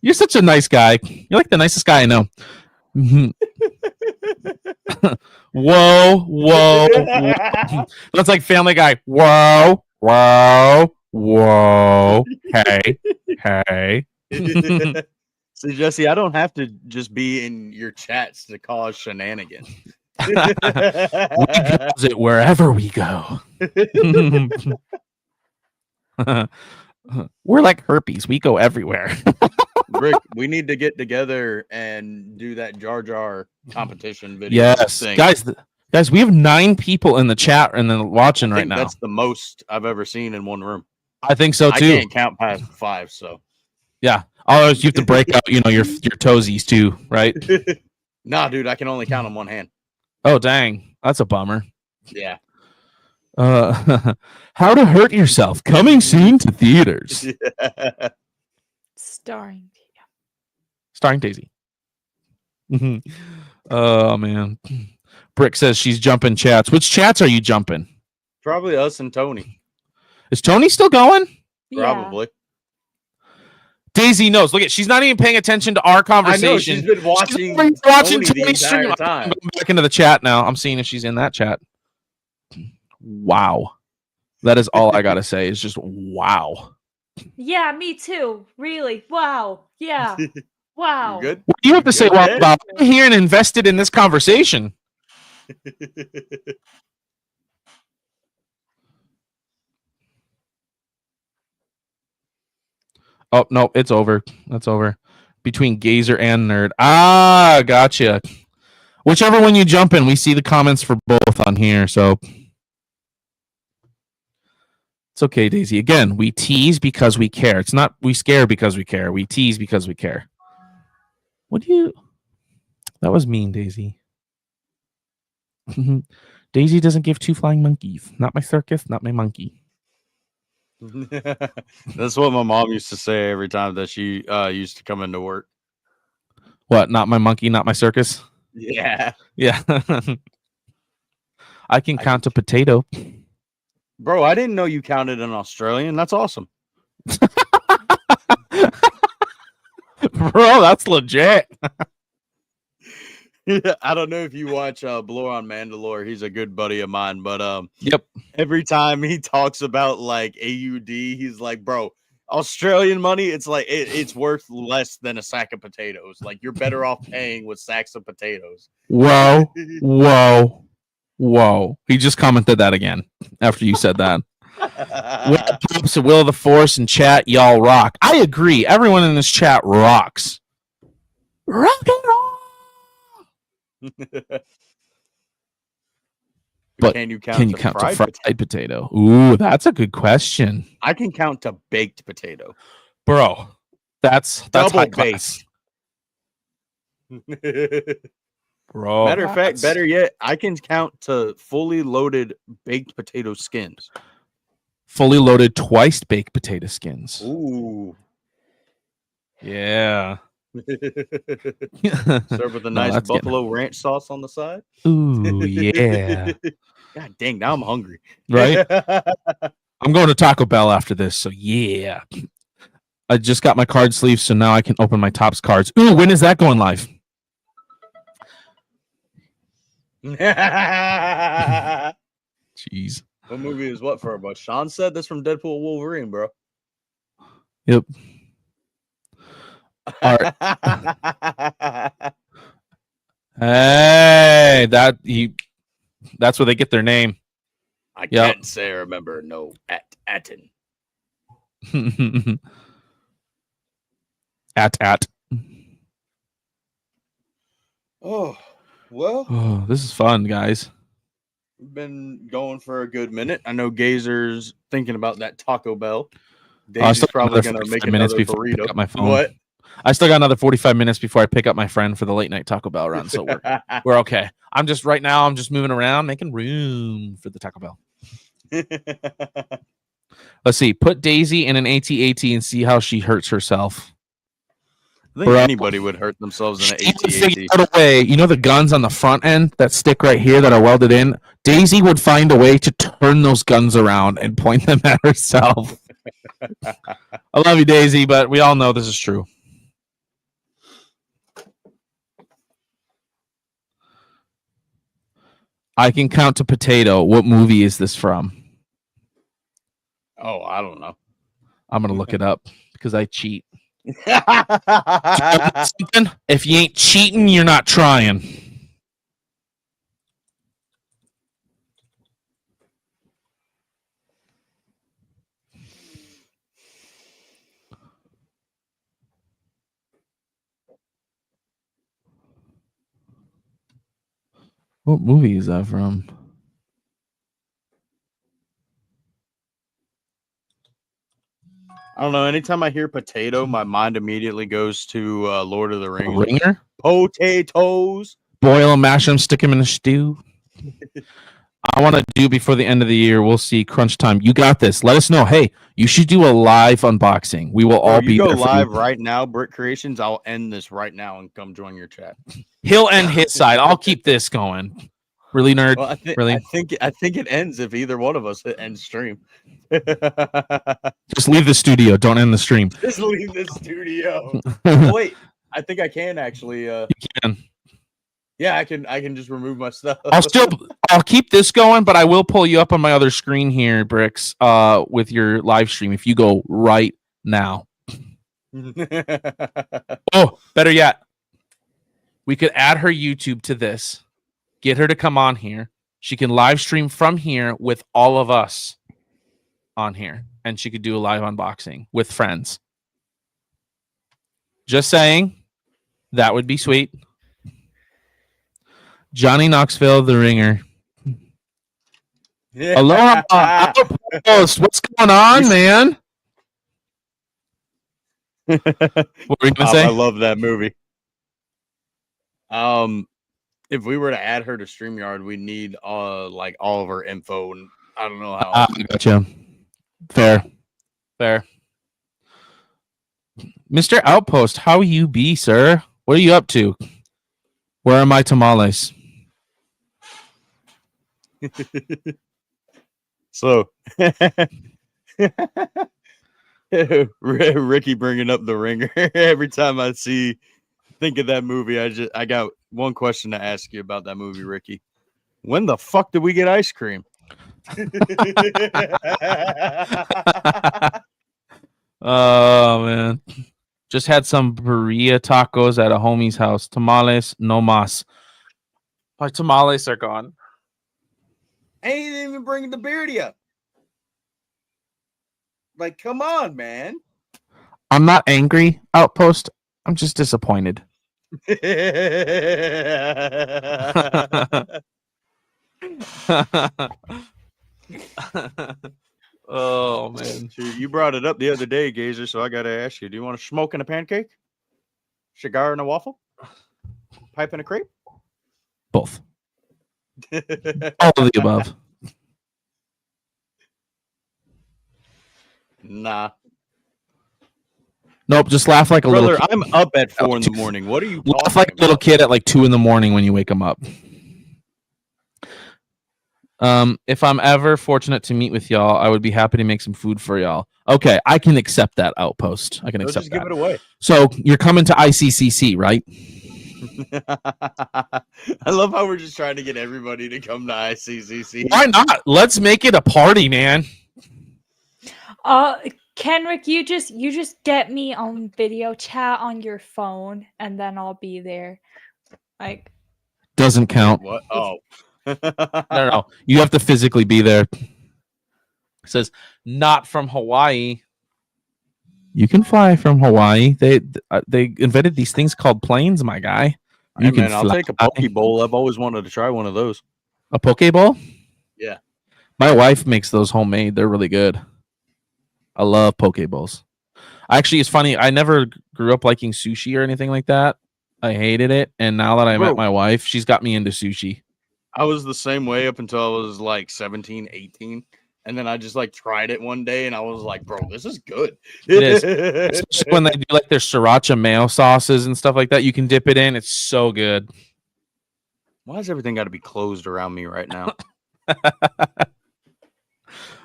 You're such a nice guy. You're like the nicest guy I know. Whoa, whoa, whoa. That's like Family Guy. Whoa, whoa, whoa. Hey, hey. See, Jesse, I don't have to just be in your chats to cause shenanigans. We cause it wherever we go. We're like herpes. We go everywhere. Rick, we need to get together and do that Jar Jar competition video. Yes, thing. guys, we have 9 people in the chat and then watching right now. That's the most I've ever seen in one room. I think so too. I can't count past 5, so yeah. Otherwise, you have to break out, your toesies too, right? Nah, dude, I can only count on one hand. Oh, dang, that's a bummer. Yeah. How to Hurt Yourself, coming soon to theaters. Starring Daisy. Oh man, Brick says she's jumping chats. Which chats are you jumping? Probably us and Tony. Is Tony still going? Probably. Daisy knows. Look at, she's not even paying attention to our conversation. I know, she's been watching Tony's the entire time. I'm going back into the chat now. I'm seeing if she's in that chat. Wow. That is all I got to say is just wow. Yeah, me too. Really. Wow. Yeah. Wow. You good? What do you have to say about? I'm here and invested in this conversation. Oh, no, it's over. That's over. Between gazer and nerd. Ah, gotcha. Whichever one you jump in, we see the comments for both on here, so it's okay, Daisy. Again, we tease because we care. It's not we scare because we care. We tease because we care. What do you... That was mean, Daisy. Daisy doesn't give 2 flying monkeys. Not my circus, not my monkey. That's what my mom used to say every time that she used to come into work. What? Not my monkey, not my circus? Yeah. Yeah. I can count a potato. Bro, I didn't know you counted an Australian. That's awesome. Bro, that's legit. I don't know if you watch Blur on Mandalore. He's a good buddy of mine, but yep. Every time he talks about like AUD, he's like, bro, Australian money, it's like it's worth less than a sack of potatoes. Like you're better off paying with sacks of potatoes. Whoa, whoa, whoa. He just commented that again after you said that. Pops, Will of the Force and chat, y'all rock. I agree. Everyone in this chat rocks. Rock and roll. But can you count to fried potato? Ooh, that's a good question. I can count to baked potato. Bro, that's double high class. Bro, matter of fact, better yet, I can count to fully loaded baked potato skins. Fully loaded twice baked potato skins. Ooh. Yeah. Serve with a nice buffalo ranch sauce on the side. Ooh, yeah. God dang, now I'm hungry. Right? I'm going to Taco Bell after this, so yeah. I just got my card sleeve, so now I can open my Topps cards. Ooh, when is that going live? Jeez. What movie is what for about? Sean said this from Deadpool Wolverine, bro. Yep. All right. Hey, that's where they get their name. I can't say I remember no Atten. At. Oh, well. Oh, this is fun, guys. We've been going for a good minute. I know Gazer's thinking about that Taco Bell. Daisy's probably going to make another burrito. I pick up my phone. What? I still got another 45 minutes before I pick up my friend for the late night Taco Bell run, so we're okay. I'm just moving around, making room for the Taco Bell. Let's see. Put Daisy in an AT-AT and see how she hurts herself. I think anybody would hurt themselves in an AT-AT. You know the guns on the front end that stick right here that are welded in? Daisy would find a way to turn those guns around and point them at herself. I love you, Daisy, but we all know this is true. I can count to potato. What movie is this from? Oh, I don't know. I'm going to look it up because I cheat. Something? If you ain't cheating, you're not trying. What movie is that from? I don't know. Anytime I hear potato, my mind immediately goes to Lord of the Rings. Ringer? Potatoes. Boil them, mash them, stick them in a stew. I want to do before the end of the year. We'll see. Crunch time. You got this. Let us know. Hey, you should do a live unboxing. We will all Bro, be you go there live for you. right now, Brick Creations. I'll end this right now and come join your chat. He'll end his side. I'll keep this going. Really, nerd? Well, Really? I think it ends if either one of us ends stream. Just leave the studio. Don't end the stream. Just leave the studio. Oh, wait, I think I can actually. You can. Yeah, I can just remove my stuff. I'll keep this going, but I will pull you up on my other screen here, Bricks, with your live stream if you go right now. Oh, better yet, we could add her YouTube to this. Get her to come on here. She can live stream from here with all of us on here, and she could do a live unboxing with friends. Just saying, that would be sweet. Johnny Knoxville, the ringer. Aloha, Outpost. What's going on, man? What were you gonna say? I love that movie. If we were to add her to StreamYard, we need like all of her info, and I don't know how. I gotcha. Fair. Mr. Outpost, how you be, sir? What are you up to? Where are my tamales? So, Ricky bringing up the ringer every time I think of that movie. I got one question to ask you about that movie, Ricky. When the fuck did we get ice cream? Oh man, just had some burrito tacos at a homie's house. Tamales no mas. My tamales are gone. I ain't even bringing the beer to you. Like, come on, man. I'm not angry, Outpost. I'm just disappointed. Oh man, you brought it up the other day, Gazer, so I gotta ask you, do you want a smoke and a pancake, cigar and a waffle, pipe and a crepe? Both. All of the above. Nah. Nope, just laugh like a Brother, little kid. I'm up at 4 in the morning. What are you talking Laugh like a little kid at like 2 in the morning when you wake them up. If I'm ever fortunate to meet with y'all, I would be happy to make some food for y'all. Okay, I can accept that, Outpost. I can accept just that. Give it away. So you're coming to ICCC, right? I love how we're just trying to get everybody to come to ICCC. Why not? Let's make it a party, man. Kenrick, you just get me on video chat on your phone, and then I'll be there. Like, doesn't count. What? Oh, no. You have to physically be there. It says not from Hawaii. You can fly from Hawaii. They invented these things called planes, my guy. You can. I'll take a poke bowl. I've always wanted to try one of those. A poke bowl? Yeah. My wife makes those homemade. They're really good. I love poke bowls. Actually, it's funny. I never grew up liking sushi or anything like that. I hated it. And now that I met my wife, she's got me into sushi. I was the same way up until I was like 17, 18. And then I just like tried it one day and I was like, bro, this is good. It is. Especially when they do like their sriracha mayo sauces and stuff like that. You can dip it in. It's so good. Why has everything got to be closed around me right now?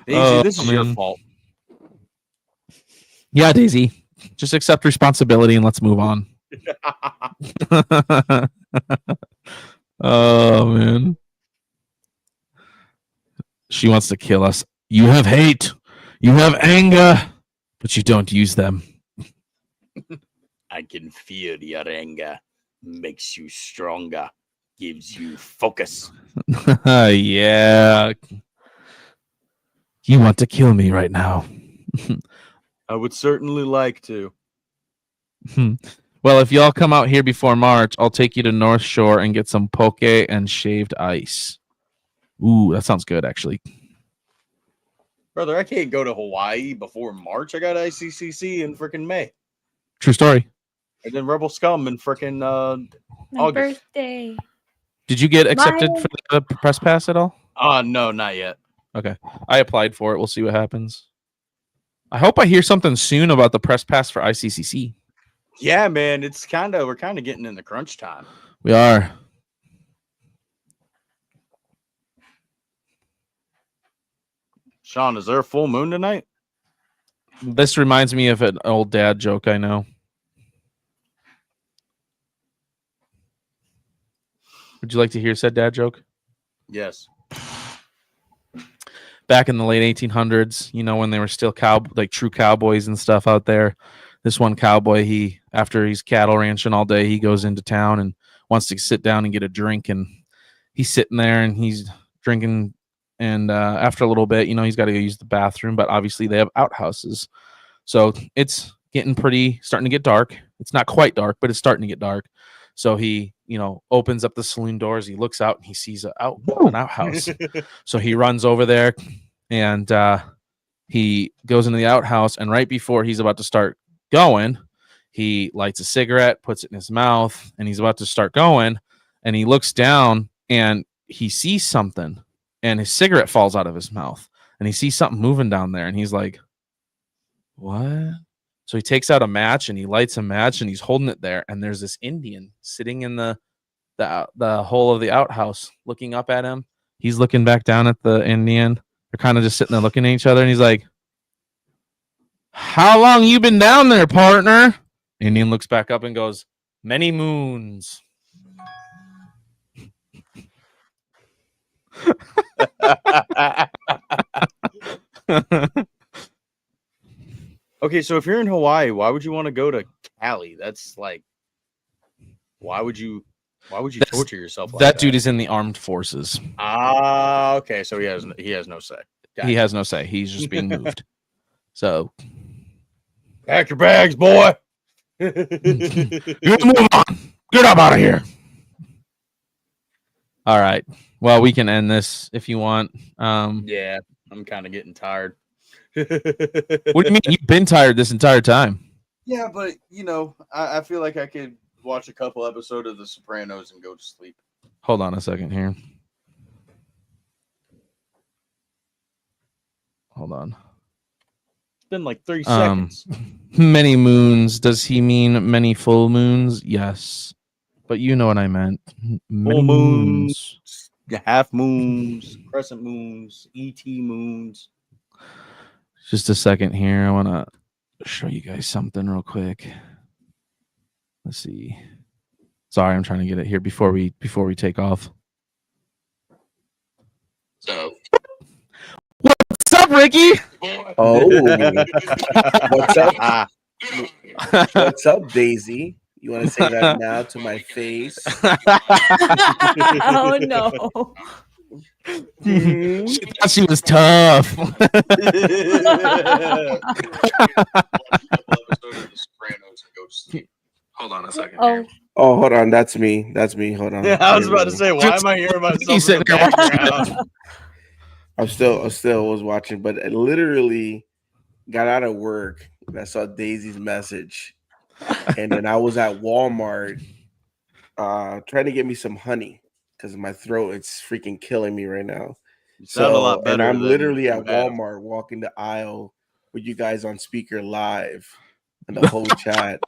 Daisy, this is your fault. Yeah, Daisy. Just accept responsibility and let's move on. Oh, man. She wants to kill us. You have hate. You have anger, but you don't use them. I can feel your anger. Makes you stronger. Gives you focus. Yeah. You want to kill me right now. I would certainly like to. Well, if y'all come out here before March, I'll take you to North Shore and get some poke and shaved ice. Ooh, that sounds good, actually. Brother, I can't go to Hawaii before March. I got ICCC in freaking May. True story. And then Rebel Scum in freaking My August. birthday. Did you get accepted Mine- for the press pass at all? No, not yet. Okay. I applied for it. We'll see what happens. I hope I hear something soon about the press pass for ICCC. Yeah, man, we're kind of getting in the crunch time. We are. Sean, is there a full moon tonight? This reminds me of an old dad joke I know. Would you like to hear said dad joke? Yes. Back in the late 1800s, when they were still true cowboys and stuff out there. This one cowboy, after he's cattle ranching all day, he goes into town and wants to sit down and get a drink. And he's sitting there and he's drinking. And after a little bit, he's got to go use the bathroom. But obviously they have outhouses. So it's starting to get dark. It's not quite dark, but it's starting to get dark. So he, opens up the saloon doors. He looks out and he sees an outhouse. So he runs over there and he goes into the outhouse. And right before he's about to start going, he lights a cigarette, puts it in his mouth, and he's about to start going. And he looks down and he sees something, and his cigarette falls out of his mouth. And he sees something moving down there, and he's like, what? So he takes out a match and he lights a match and he's holding it there. And there's this Indian sitting in the hole of the outhouse looking up at him. He's looking back down at the Indian. They're kind of just sitting there looking at each other. And he's like, how long you been down there, partner? Indian looks back up and goes, many moons. Okay, so if you're in Hawaii, why would you want to go to Cali? That's like, why would you torture yourself like that? That dude is in the armed forces. Okay, so he has no say. Gotcha. He has no say. He's just being moved. So pack your bags, boy. you move on. Get up out of here. All right. Well, we can end this if you want. Yeah, I'm kind of getting tired. What do you mean? You've been tired this entire time. Yeah, but I feel like I could watch a couple episodes of The Sopranos and go to sleep. Hold on a second here. Hold on. It's been like 30 seconds. Many moons. Does he mean many full moons? Yes. But you know what I meant. Many Full moons, half moons, crescent moons, ET moons. Just a second here. I want to show you guys something real quick. Let's see. Sorry, I'm trying to get it here before we take off. So, what's up, Ricky? Oh, what's up? What's up, Daisy? You want to say that now to my face? Oh no. She thought she was tough. Hold on a second. Oh, Oh, hold on. That's me. That's me. Hold on. yeah, I was about to say, why am I hearing myself in the background? I still was watching, but I literally got out of work and I saw Daisy's message. And then I was at Walmart trying to get me some honey because my throat, it's freaking killing me right now. You sound a lot better. And I'm than literally you at have. Walmart walking the aisle with you guys on speaker live and the whole chat.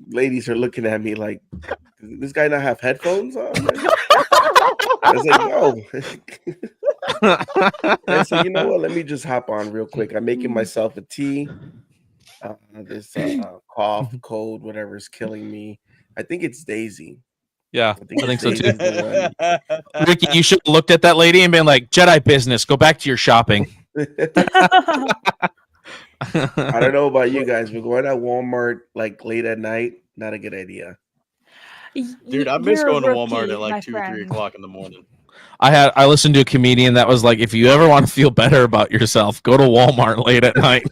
Ladies are looking at me like, does this guy not have headphones on? I was like, no. I said, you know what? Let me just hop on real quick. I'm making myself a tea. This cough, cold, whatever is killing me. I think it's Daisy. Yeah, I think so too. Daisy's Ricky, you should have looked at that lady and been like, Jedi business, go back to your shopping. I don't know about you guys, but going at Walmart like late at night, not a good idea. Dude, I miss You're a going to Walmart rookie, at like my 2 or 3 friend. o'clock in the morning. I listened to a comedian that was like, if you ever want to feel better about yourself, go to Walmart late at night.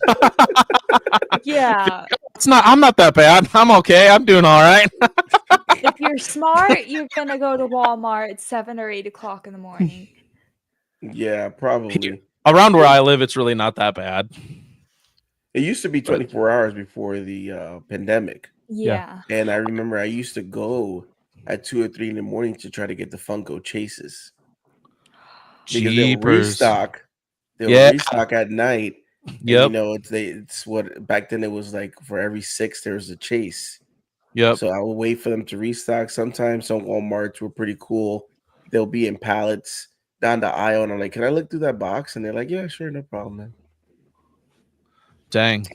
Yeah. I'm not that bad. I'm okay. I'm doing all right. If you're smart, you're gonna go to Walmart at 7 or 8 o'clock in the morning. Yeah, probably. Around where I live, it's really not that bad. It used to be But- 24 hours before the pandemic. Yeah. And I remember I used to go at 2 or 3 in the morning to try to get the Funko chases. Because they'll Jeepers. restock. They'll Yeah. restock at night. And you Yep. know, it's what back then it was like for every 6 there was a chase. Yep. So I would wait for them to restock. Sometimes some Walmarts were pretty cool. They'll be in pallets down the aisle, and I'm like, "Can I look through that box?" And they're like, "Yeah, sure, no problem, man." Dang.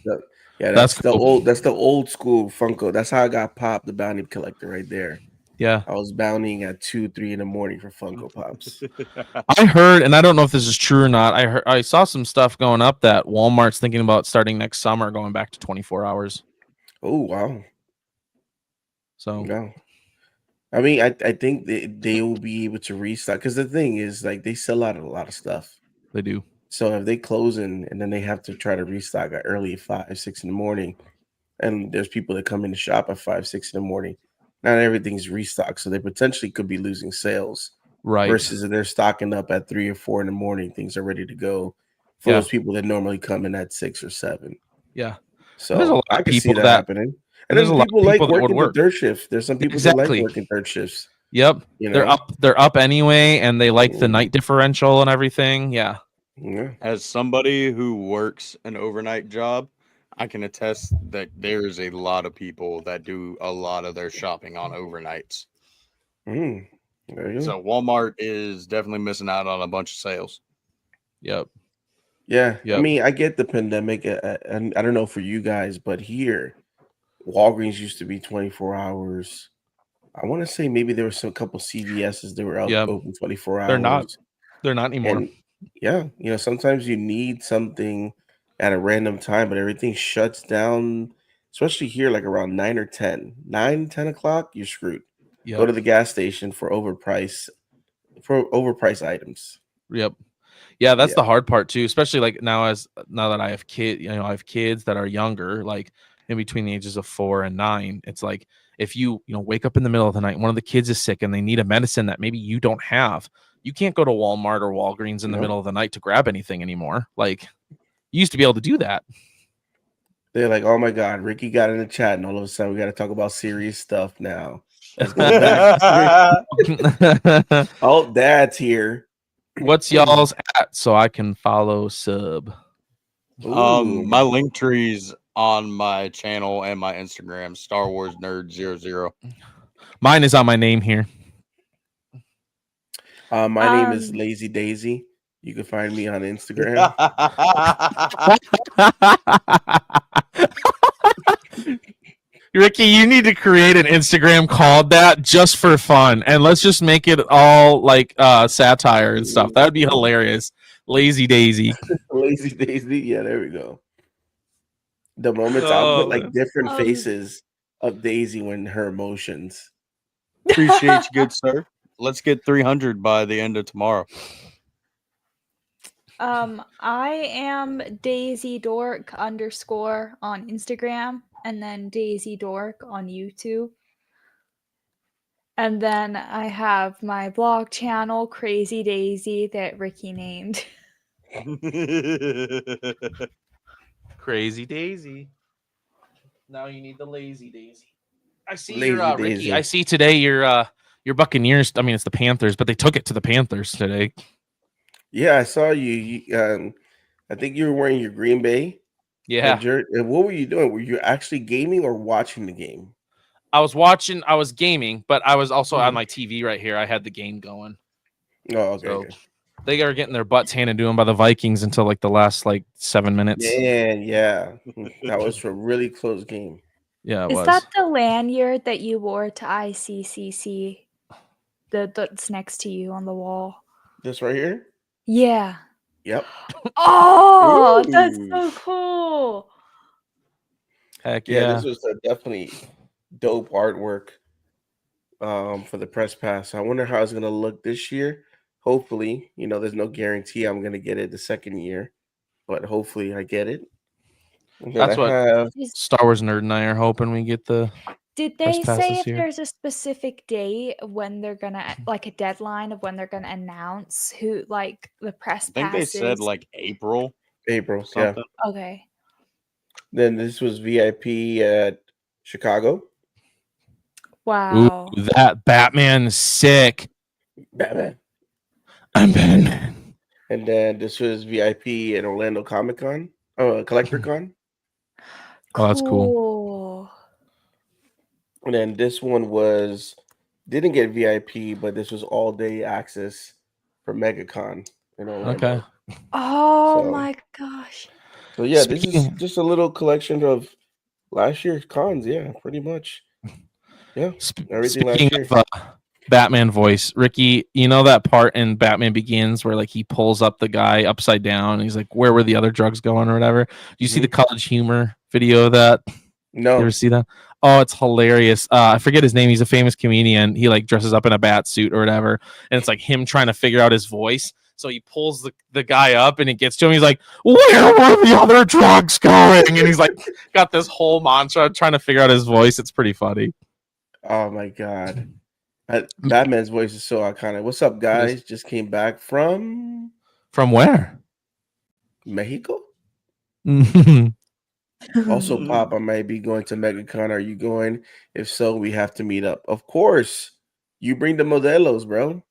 Yeah, That's that's the cool. old. That's the old school Funko. That's how I got Pop, the bounty collector, right there. Yeah. I was bountying at 2, 3 in the morning for Funko Pops. I heard, and I don't know if this is true or not. I saw some stuff going up that Walmart's thinking about starting next summer, going back to 24 hours. Oh wow, So no. I mean, I think they will be able to restock because the thing is, like, they sell out a lot of stuff. they do. So if they close and then they have to try to restock at early 5, 6 in the morning, and there's people that come in to shop at 5, 6 in the morning, not everything's restocked, so they potentially could be losing sales. Right. Versus if they're stocking up at 3 or 4 in the morning, things are ready to go for Yeah. those people that normally come in at 6 or 7. Yeah. So There's a lot I of can see people that that- happening. And there's there's a lot of people like people that would working the work. third shift. There's some people that Exactly. like working third shifts. Yep. You know, They're up anyway, and they like the Mhm. night differential and everything. Yeah. Yeah. As somebody who works an overnight job, I can attest that there's a lot of people that do a lot of their shopping on overnights. Mm. There you go. So Walmart is definitely missing out on a bunch of sales. Yep. Yeah, I Yep. mean, I get the pandemic, and I don't know for you guys, but here, Walgreens used to be 24 hours. I want to say maybe there were some couple CVSs that were out Yep. open 24 hours. They're not. They're not anymore. And yeah, you know, sometimes you need something at a random time, but everything shuts down, especially here, like around 9 or 10. 9, 10 o'clock, you're screwed. Go Yep. to the gas station for overpriced items. Yep. Yeah, that's Yeah. the hard part too, especially like now that I have I have kids that are younger, like in between the ages of 4 and 9. It's like if you wake up in the middle of the night, one of the kids is sick and they need a medicine that maybe you don't have. You can't go to Walmart or Walgreens in the Nope. middle of the night to grab anything anymore. Like you used to be able to do that. They're like, oh my God, Ricky got in the chat, and all of a sudden we got to talk about serious stuff now. Let's go back. Oh, Dad's here. What's y'all's at so I can follow sub? Ooh. My link tree's on my channel and my Instagram, Star Wars Nerd 00. Mine is on my name here. My name is Lazy Daisy. You can find me on Instagram. Ricky, you need to create an Instagram called that just for fun, and let's just make it all like satire and stuff. That would be hilarious. Lazy Daisy. Lazy Daisy. Yeah, there we go. The moments I'll put like different faces of Daisy when her emotions. Appreciate you, good sir. Let's get 300 by the end of tomorrow. I am Daisy Dork _ on Instagram, and then Daisy Dork on YouTube. And then I have my blog channel, Crazy Daisy, that Ricky named. Crazy Daisy. Now you need the Lazy Daisy. I see Lazy your Daisy. Ricky. I see today your Buccaneers. I mean, it's the Panthers, but they took it to the Panthers today. Yeah, I saw you. I think you were wearing your Green Bay. Yeah. And what were you doing? Were you actually gaming or watching the game? I was gaming, but I was also on my TV right here. I had the game going. Oh, okay. So Okay. they are getting their butts handed to them by the Vikings until like the last 7 minutes. Yeah. That was a really close game. Yeah, it Is was. that the lanyard that you wore to ICCC? That's next to you on the wall. This right here? Yeah. Yep. Oh, that's Ooh. so cool. Heck Yeah, yeah. this was definitely dope artwork for the press pass. I wonder how it's gonna look this year. Hopefully, there's no guarantee I'm gonna get it the second year, but hopefully I get it. And then I That's what have Star Wars Nerd and I are hoping we get the Did press they pass say this if year. there's a specific date of when they're gonna like a deadline of when they're gonna announce who like the press I think they said passes? like April April. or something. Yeah. Okay. Then this was VIP at Chicago. Ooh, Wow. that Batman is sick. Batman. I'm Batman. And then this was VIP at Orlando Comic Con. Collector Con. Oh, that's cool. Cool. And then this one didn't get VIP, but this was all day access for MegaCon in Orlando. Okay. Oh So- my gosh. So yeah, this is Speaking- just a little collection of last year's cons. Yeah, pretty much. Yeah, everything last Speaking year. of Batman voice, Ricky, you know that part in Batman Begins where like he pulls up the guy upside down and he's like, "Where were the other drugs going?" or whatever. Do you see the College Humor video of that? No, You ever see that? Oh, it's hilarious. I forget his name. He's a famous comedian. He like dresses up in a bat suit or whatever, and it's like him trying to figure out his voice. So he pulls the guy up and it gets to him. He's like, "Where were the other drugs going?" And he's like, got this whole mantra trying to figure out his voice. It's pretty funny. oh my god, Batman's voice is so iconic. What's up, guys? Just came back from From where? Mexico. Mhm. Also, Pop, I might be going to MegaCon. Are you going? If so, we have to meet up. Of course, you bring the modelos, bro.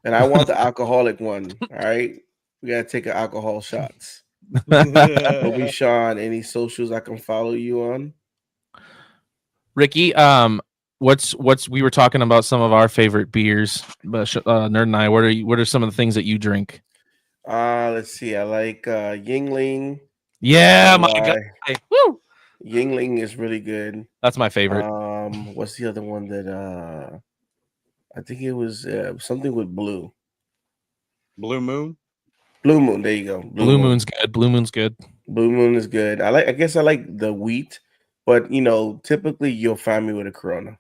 And I want the alcoholic one. All right. We gotta take alcohol shots. Obi Sean, any socials I can follow you on? Ricky, what's we were talking about some of our favorite beers, but Nerd and I, what are some of the things that you drink? Let's see. I like Yingling. Yeah, my Why? guy. Woo! Yingling is really good. That's my favorite. What's the other one that I think it was something with blue. Blue Moon. Blue Moon. There you go. Blue Moon's good. Blue Moon's good. Blue Moon is good. I guess I like the wheat, but typically you'll find me with a Corona.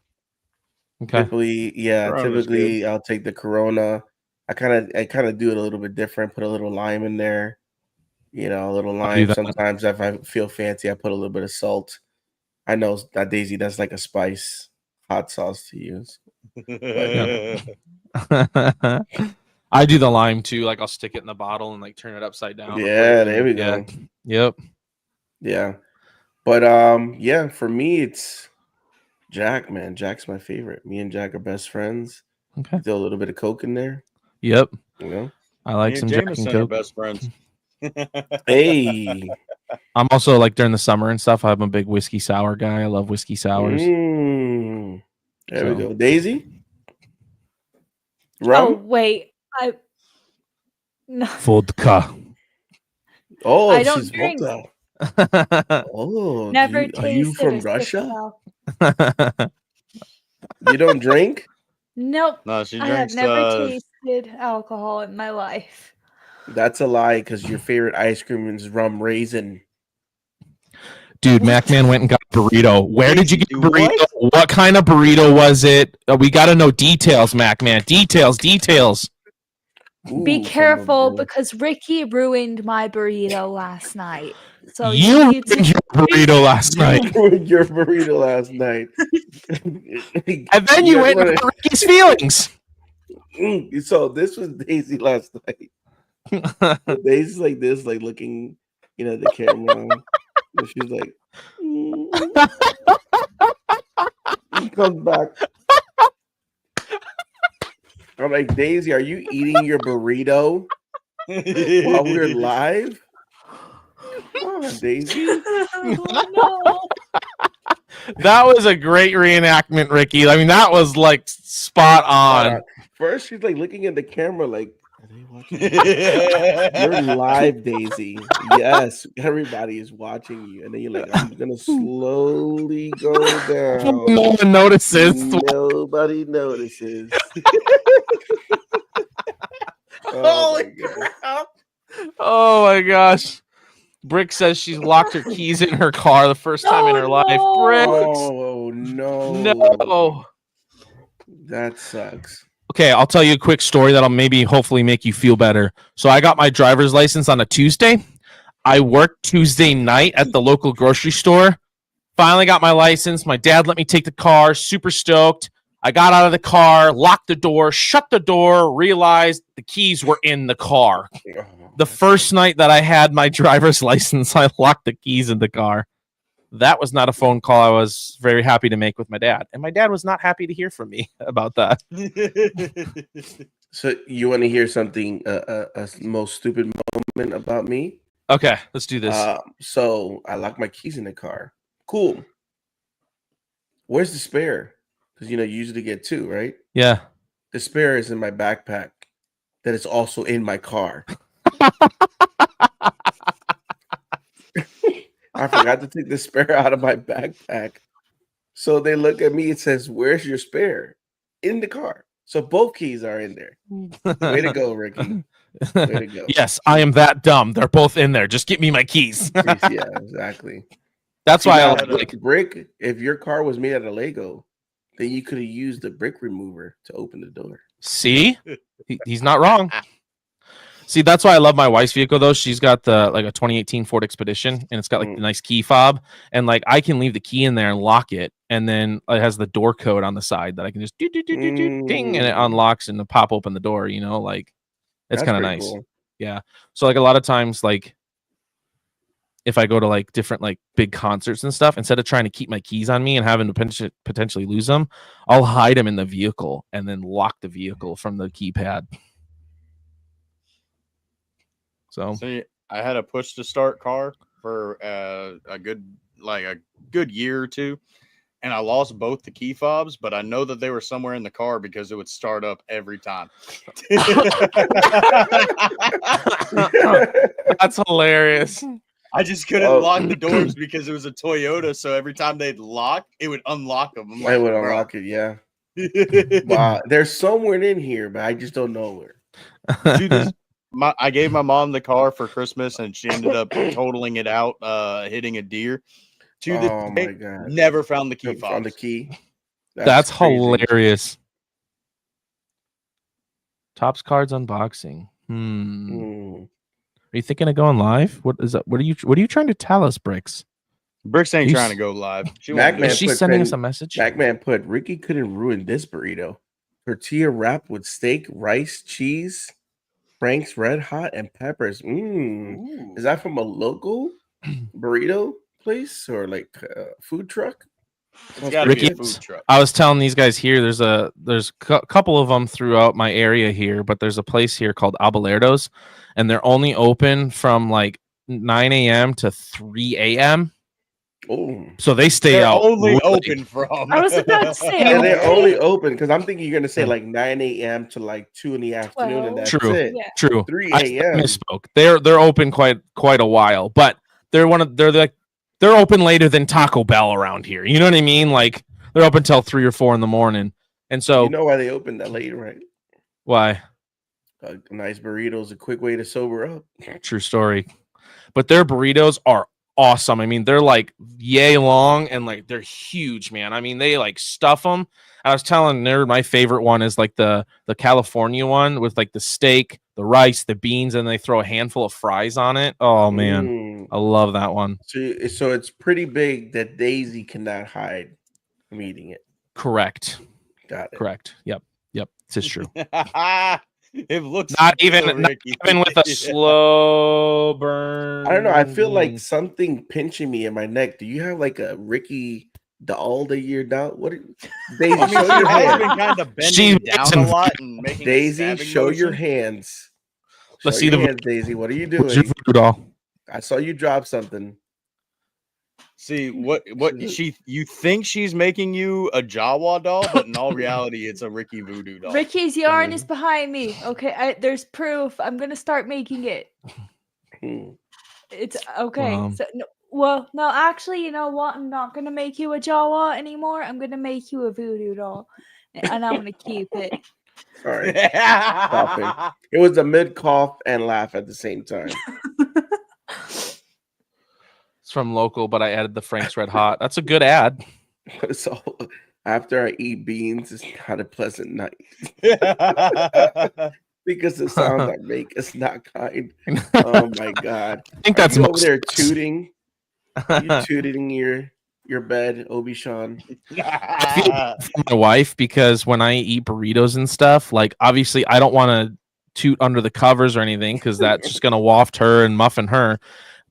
Okay. Typically I'll take the Corona. I kind of do it a little bit different. Put a little lime in there. A little lime. Sometimes if I feel fancy, I put a little bit of salt. I know that Daisy, that's like a spice hot sauce to use. I do the lime too. Like I'll stick it in the bottle and like turn it upside down. Yeah, there we go. Yep. Yeah. But for me it's Jack, man. Jack's my favorite. Me and Jack are best friends. Okay. Throw a little bit of Coke in there. Yep. I like some Jack and Coke. Best friends. Hey. I'm also like during the summer and stuff. I'm a big whiskey sour guy. I love whiskey sours. There we go. Daisy? Rum? Oh wait. No. Vodka. Oh, I don't she's drink. vodka. Oh, Never are you tasted from a sip Russia? of You don't drink? Nope. No, she I have drinks. never tasted alcohol in my life. That's a lie because your favorite ice cream is rum raisin. Dude, MacMan went and got a burrito. Where did you get the What? burrito? What kind of burrito was it? We got to know details, MacMan. Details. Be Ooh, careful from a- because Ricky ruined my burrito last night. So You need to ruined your burrito last night. your burrito last night. And then you went and hurt Ricky's feelings. So this was Daisy last night. Daisy's like this, like looking, at the camera. And she's like, He comes back. I'm like, Daisy, are you eating your burrito while we're live? Come on, Daisy. Oh, That was a great reenactment, Ricky. I mean, that was like spot on. First, she's like looking at the camera, like, are they watching? You're live, Daisy. Yes, everybody is watching you. And then you're like, I'm gonna slowly go down. No one notices. Nobody notices. Oh my god. crap! Oh my gosh. Brick says she's locked her keys in her car the first time in her life. no. Brick. Oh no. No. That sucks. Okay, I'll tell you a quick story that'll maybe hopefully make you feel better. So I got my driver's license on a Tuesday. I worked Tuesday night at the local grocery store. Finally got my license. My dad let me take the car. Super stoked. I got out of the car, locked the door, shut the door, realized the keys were in the car. Oh, The first night that I had my driver's license, I locked the keys in the car. That was not a phone call I was very happy to make with my dad. And my dad was not happy to hear from me about that. so you want to hear something? A most stupid moment about me? Okay, let's do this. So I locked my keys in the car. Cool. Where's the spare? Because you usually get two, right? Yeah. The spare is in my backpack. That is also in my car. I forgot to take the spare out of my backpack. So they look at me and says, "Where's your spare?" In the car. So both keys are in there. Way to go, Ricky. Way to go. Yes, I am that dumb. They're both in there. Just give me my keys. Yeah, exactly. That's why I Now, like brick. If your car was made out of Lego, then you could have used the brick remover to open the door. See? He's not wrong. See, that's why I love my wife's vehicle though. She's got a 2018 Ford Expedition and it's got like the nice key fob and like I can leave the key in there and lock it and then it has the door code on the side that I can just do ding and it unlocks and pop open the door, like it's kind of nice. Cool. Yeah. So like a lot of times like if I go to like different like big concerts and stuff, instead of trying to keep my keys on me and having to potentially lose them, I'll hide them in the vehicle and then lock the vehicle from the keypad. So I had a push to start car for a good year or two, and I lost both the key fobs, but I know that they were somewhere in the car because it would start up every time. That's hilarious. I just couldn't lock the doors because it was a Toyota, so every time they'd lock, it would unlock them. I would unlock it, yeah. Wow, there's somewhere in here, but I just don't know where. Dude, I gave my mom the car for Christmas, and she ended up totaling it out, hitting a deer. To this day, my God. Never found the key fob. Found the key. That's hilarious. Topps cards unboxing. Are you thinking of going live? What is that? What are you trying to tell us, Bricks? Bricks ain't trying to go live. Is she sending us a message? Macman put Ricky couldn't ruin this burrito. Tortilla wrapped with steak, rice, cheese, Frank's Red Hot, and peppers. Is that from a local burrito place or like a food truck? It's gotta be a food truck. I was telling these guys here, there's a couple of them throughout my area here, but there's a place here called Abelardo's, and they're only open from like 9 a.m. to 3 a.m. Oh, so they stay out. Only open from. I was about to say. Yeah, they're only open because I'm thinking you're gonna say like 9 a.m. to like 2 in the afternoon, and that's it. Yeah. True. 3 a.m. I misspoke. They're open quite a while, but they're open later than Taco Bell around here. You know what I mean? Like they're open till 3 or 4 in the morning, and so you know why they open that late, right? Why? A nice burrito is a quick way to sober up. True story. But their burritos are awesome. I mean, they're like yay long and like they're huge, man. I mean, they like stuff them. I was telling Nerd my favorite one is like the California one with like the steak, the rice, the beans, and they throw a handful of fries on it. Oh man, I love that one. So it's pretty big that Daisy cannot hide from eating it. Correct. Got it. Correct. Yep. This is true. It looks not even with a slow burn. I don't know. I feel like something pinching me in my neck. Do you have like a Ricky doll that you're down? What? Daisy, show your hands. Been kind of bending down a lot and making Daisy, show your hands. Let's see the hands, Daisy. What are you doing? What's your voodoo doll? I saw you drop something. See what you think she's making you a Jawa doll, but in all reality, it's a Ricky voodoo doll. Ricky's yarn is behind me. Okay, there's proof. I'm gonna start making it. It's okay. Wow. So no, actually, you know what? I'm not gonna make you a Jawa anymore. I'm gonna make you a voodoo doll, and I'm gonna keep it. Sorry. Coughing. It was a mid cough and laugh at the same time. It's from local, but I added the Frank's Red Hot. That's a good ad. So after I eat beans, it's not a pleasant night. Because the sound I make is not kind. Oh my god! I think Are that's you over most- there tooting. You tooting your bed, Obi Sean. I feel bad for my wife because when I eat burritos and stuff, like obviously I don't want to toot under the covers or anything because that's just gonna waft her and muffin her.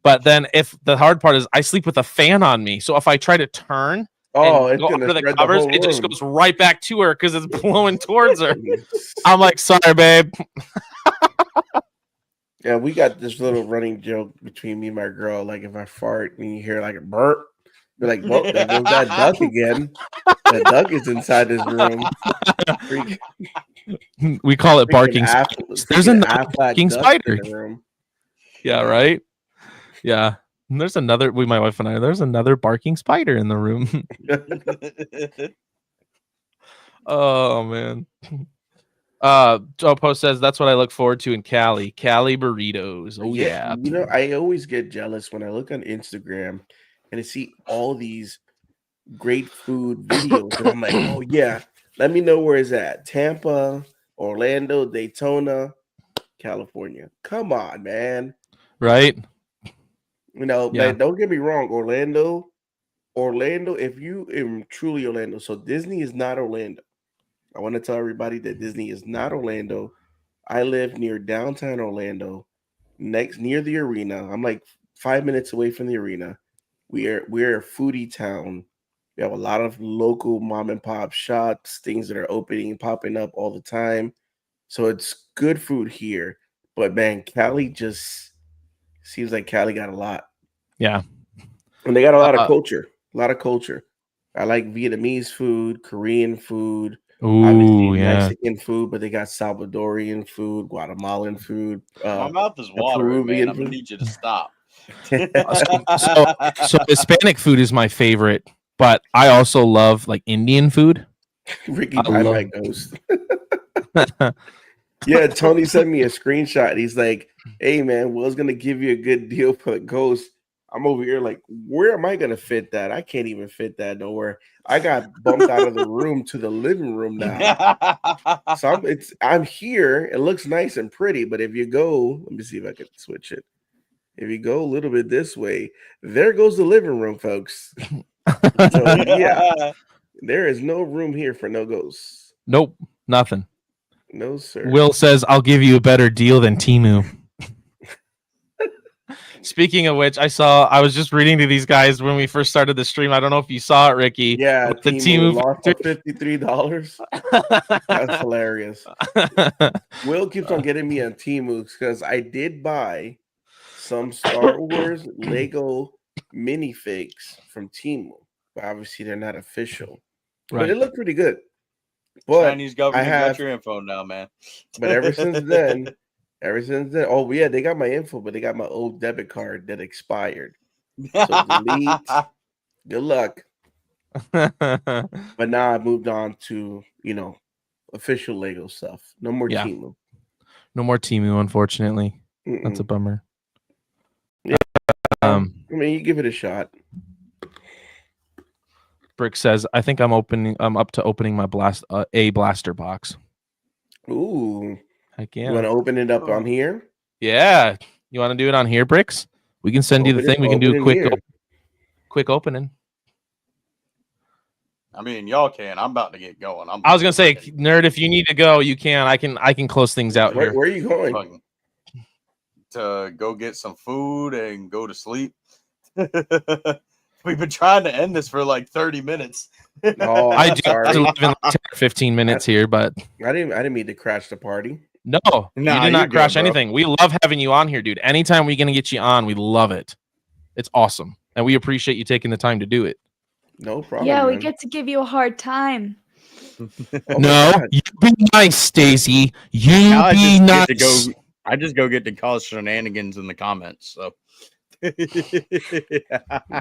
But then if the hard part is I sleep with a fan on me, so if I try to turn Oh, and it's go gonna under the spread the covers, whole it just room. goes right back to her because it's blowing towards her. I'm like, sorry, babe. Yeah, we got this little running joke between me and my girl. Like if I fart and you hear like a burp, we're like, well, there goes that duck again. That duck is inside this room. Freak, We call it barking. There's another barking spider. in the room. Yeah, right. Yeah. And there's another. My wife and I. There's another barking spider in the room. Oh man. Joe Post says that's what I look forward to in Cali. Cali burritos. Oh yeah. You know, I always get jealous when I look on Instagram and I see all these great food videos, and I'm like, oh yeah, let me know where it's at. Tampa, Orlando, Daytona, California. Come on, man. Right. You know, Yeah. but don't get me wrong, Orlando, if you are truly Orlando, so Disney is not Orlando. I want to tell everybody that Disney is not Orlando. I live near downtown Orlando, near the arena. I'm like 5 minutes away from the arena. We're a foodie town. We have a lot of local mom and pop shops, things that are popping up all the time. So it's good food here. But man, Cali just seems like Cali got a lot. Yeah. And they got a lot of culture. A lot of culture. I like Vietnamese food, Korean food, Ooh, yeah. Mexican food, but they got Salvadorian food, Guatemalan food. My mouth is watering, man. I'm gonna food. need you to stop. So Hispanic food is my favorite, but I also love like Indian food. Ricky by my ghost. Yeah, Tony sent me a screenshot. He's like, hey man, Will's gonna give you a good deal for the ghost. I'm over here like, where am I gonna fit that? I can't even fit that nowhere. I got bumped out of the room to the living room now. So I'm here. It looks nice and pretty, but if you go, let me see if I can switch it. If you go a little bit this way, there goes the living room, folks. So yeah, there is no room here for no ghosts. Nope, nothing. No, sir. Will says, I'll give you a better deal than Temu. Speaking of which, I was just reading to these guys when we first started the stream. I don't know if you saw it, Ricky. Yeah, the Temu lost $53. That's hilarious. Will keeps on getting me on Temu because I did buy some Star Wars Lego minifigs from Temu, but obviously they're not official. Right. But it looked pretty good. But Chinese government got your info now, man. But ever since then, oh yeah, they got my info, but they got my old debit card that expired. So delete. Good luck. But now I moved on to official Lego stuff. No more Temu. No more Temu, unfortunately. That's a bummer. Yeah. I mean, you give it a shot. Brick says, I think I'm up to opening my blaster box. Ooh. Heck yeah. You want to open it up on here? Yeah. You want to do it on here, Bricks? We can send you the thing. We can do a quick opening. I mean, y'all can. I'm about to get going. I was gonna say, nerd, if you need to go, you can. I can close things out here. Where are you going? To go get some food and go to sleep. We've been trying to end this for like 30 minutes. Oh, I do have to live in like 10 or 15 minutes here, but I didn't mean to crash the party. No, you did not crash anything. We love having you on here, dude. Anytime we're gonna get you on, we love it. It's awesome, and we appreciate you taking the time to do it. No problem. Yeah, we get to give you a hard time. No, you be nice, Stacy. You be nice. I just go get to cause shenanigans in the comments. So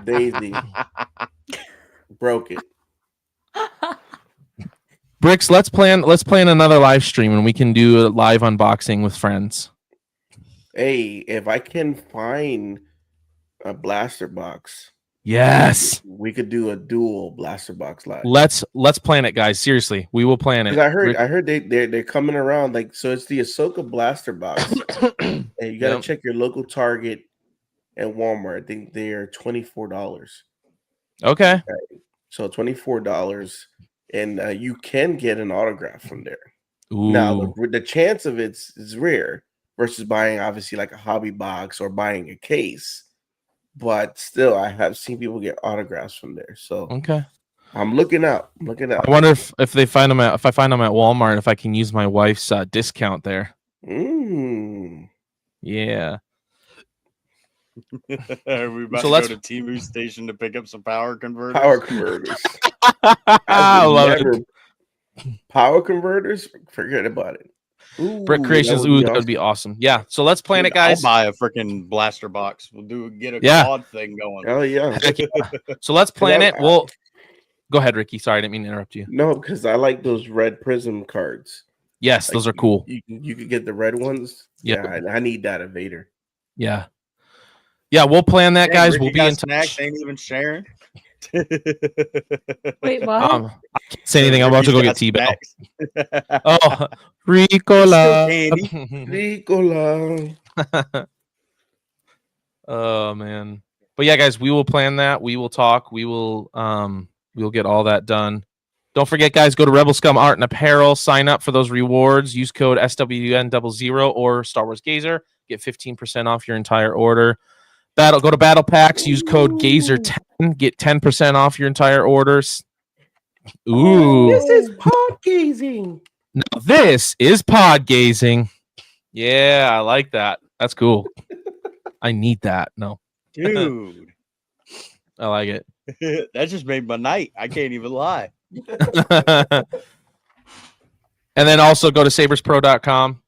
Daisy broke it. Bricks, let's plan another live stream and we can do a live unboxing with friends. Hey, if I can find a blaster box, Yes. we could do a dual blaster box live. Let's plan it, guys. Seriously, we will plan it. Because I heard they're coming around, like, so it's the Ahsoka blaster box, and you gotta check your local Target and Walmart. I think they are $24. Okay. So $24, and you can get an autograph from there. Ooh. Now the chance of it's rare versus buying obviously like a hobby box or buying a case, but still I have seen people get autographs from there. So okay, I'm looking out. I wonder if they find them if I find them at Walmart, if I can use my wife's discount there. Yeah. Are we about to go to TV station to pick up some power converters? I love it. Power converters, forget about it. Brick Creations, that would be awesome. Yeah, so let's plan it, guys. I'll buy a freaking blaster box. We'll get a COD thing going. Oh yeah. So let's plan it. We'll go ahead, Ricky. Sorry, I didn't mean to interrupt you. No, because I like those red prism cards. Yes, those are cool. You could get the red ones. Yeah, I need that at Vader. Yeah, we'll plan that, guys. Ricky we'll be in touch. Snacks ain't even sharing. Wait, what? I can't say anything. I'm about to go get T-Bell. Oh, Ricola. Ricola. Oh man. But yeah, guys, we will plan that. We will talk. We'll get all that done. Don't forget, guys, go to Rebel Scum Art and Apparel. Sign up for those rewards. Use code SWN00 or Star Wars Gazer. Get 15% off your entire order. Go to Battle Packs. Use code Gazer10. Get 10% off your entire orders. Ooh. This is pod gazing. Now this is pod gazing. Yeah, I like that. That's cool. I need that. No. Dude. I like it. That just made my night. I can't even lie. And then also go to saberspro.com.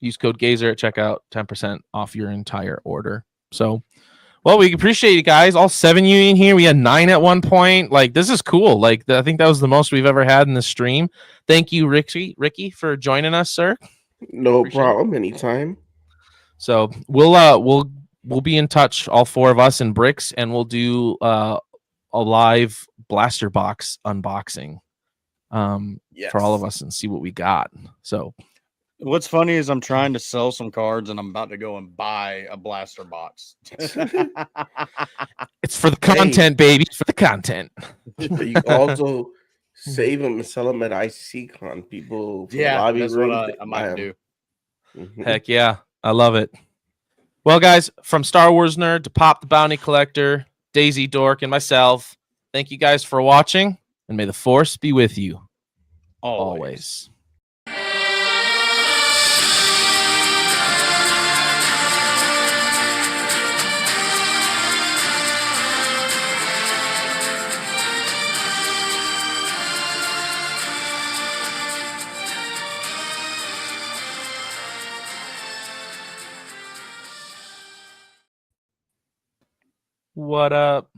Use code Gazer at checkout. 10% off your entire order. So, well, we appreciate you guys. All 7 you in here. We had 9 at one point. Like, this is cool. Like, I think that was the most we've ever had in the stream. Thank you, Ricky, for joining us, sir. No problem. Anytime. So we'll be in touch, all 4 of us and Bricks, and we'll do a live blaster box unboxing for all of us and see what we got. So what's funny is I'm trying to sell some cards and I'm about to go and buy a blaster box. It's for the content, baby. It's for the content. But you also save them and sell them at ICCon. People, that's what I might do. Heck yeah, I love it. Well, guys, from Star Wars Nerd to Pop the Bounty Collector, Daisy Dork, and myself, thank you guys for watching, and may the Force be with you always. What up?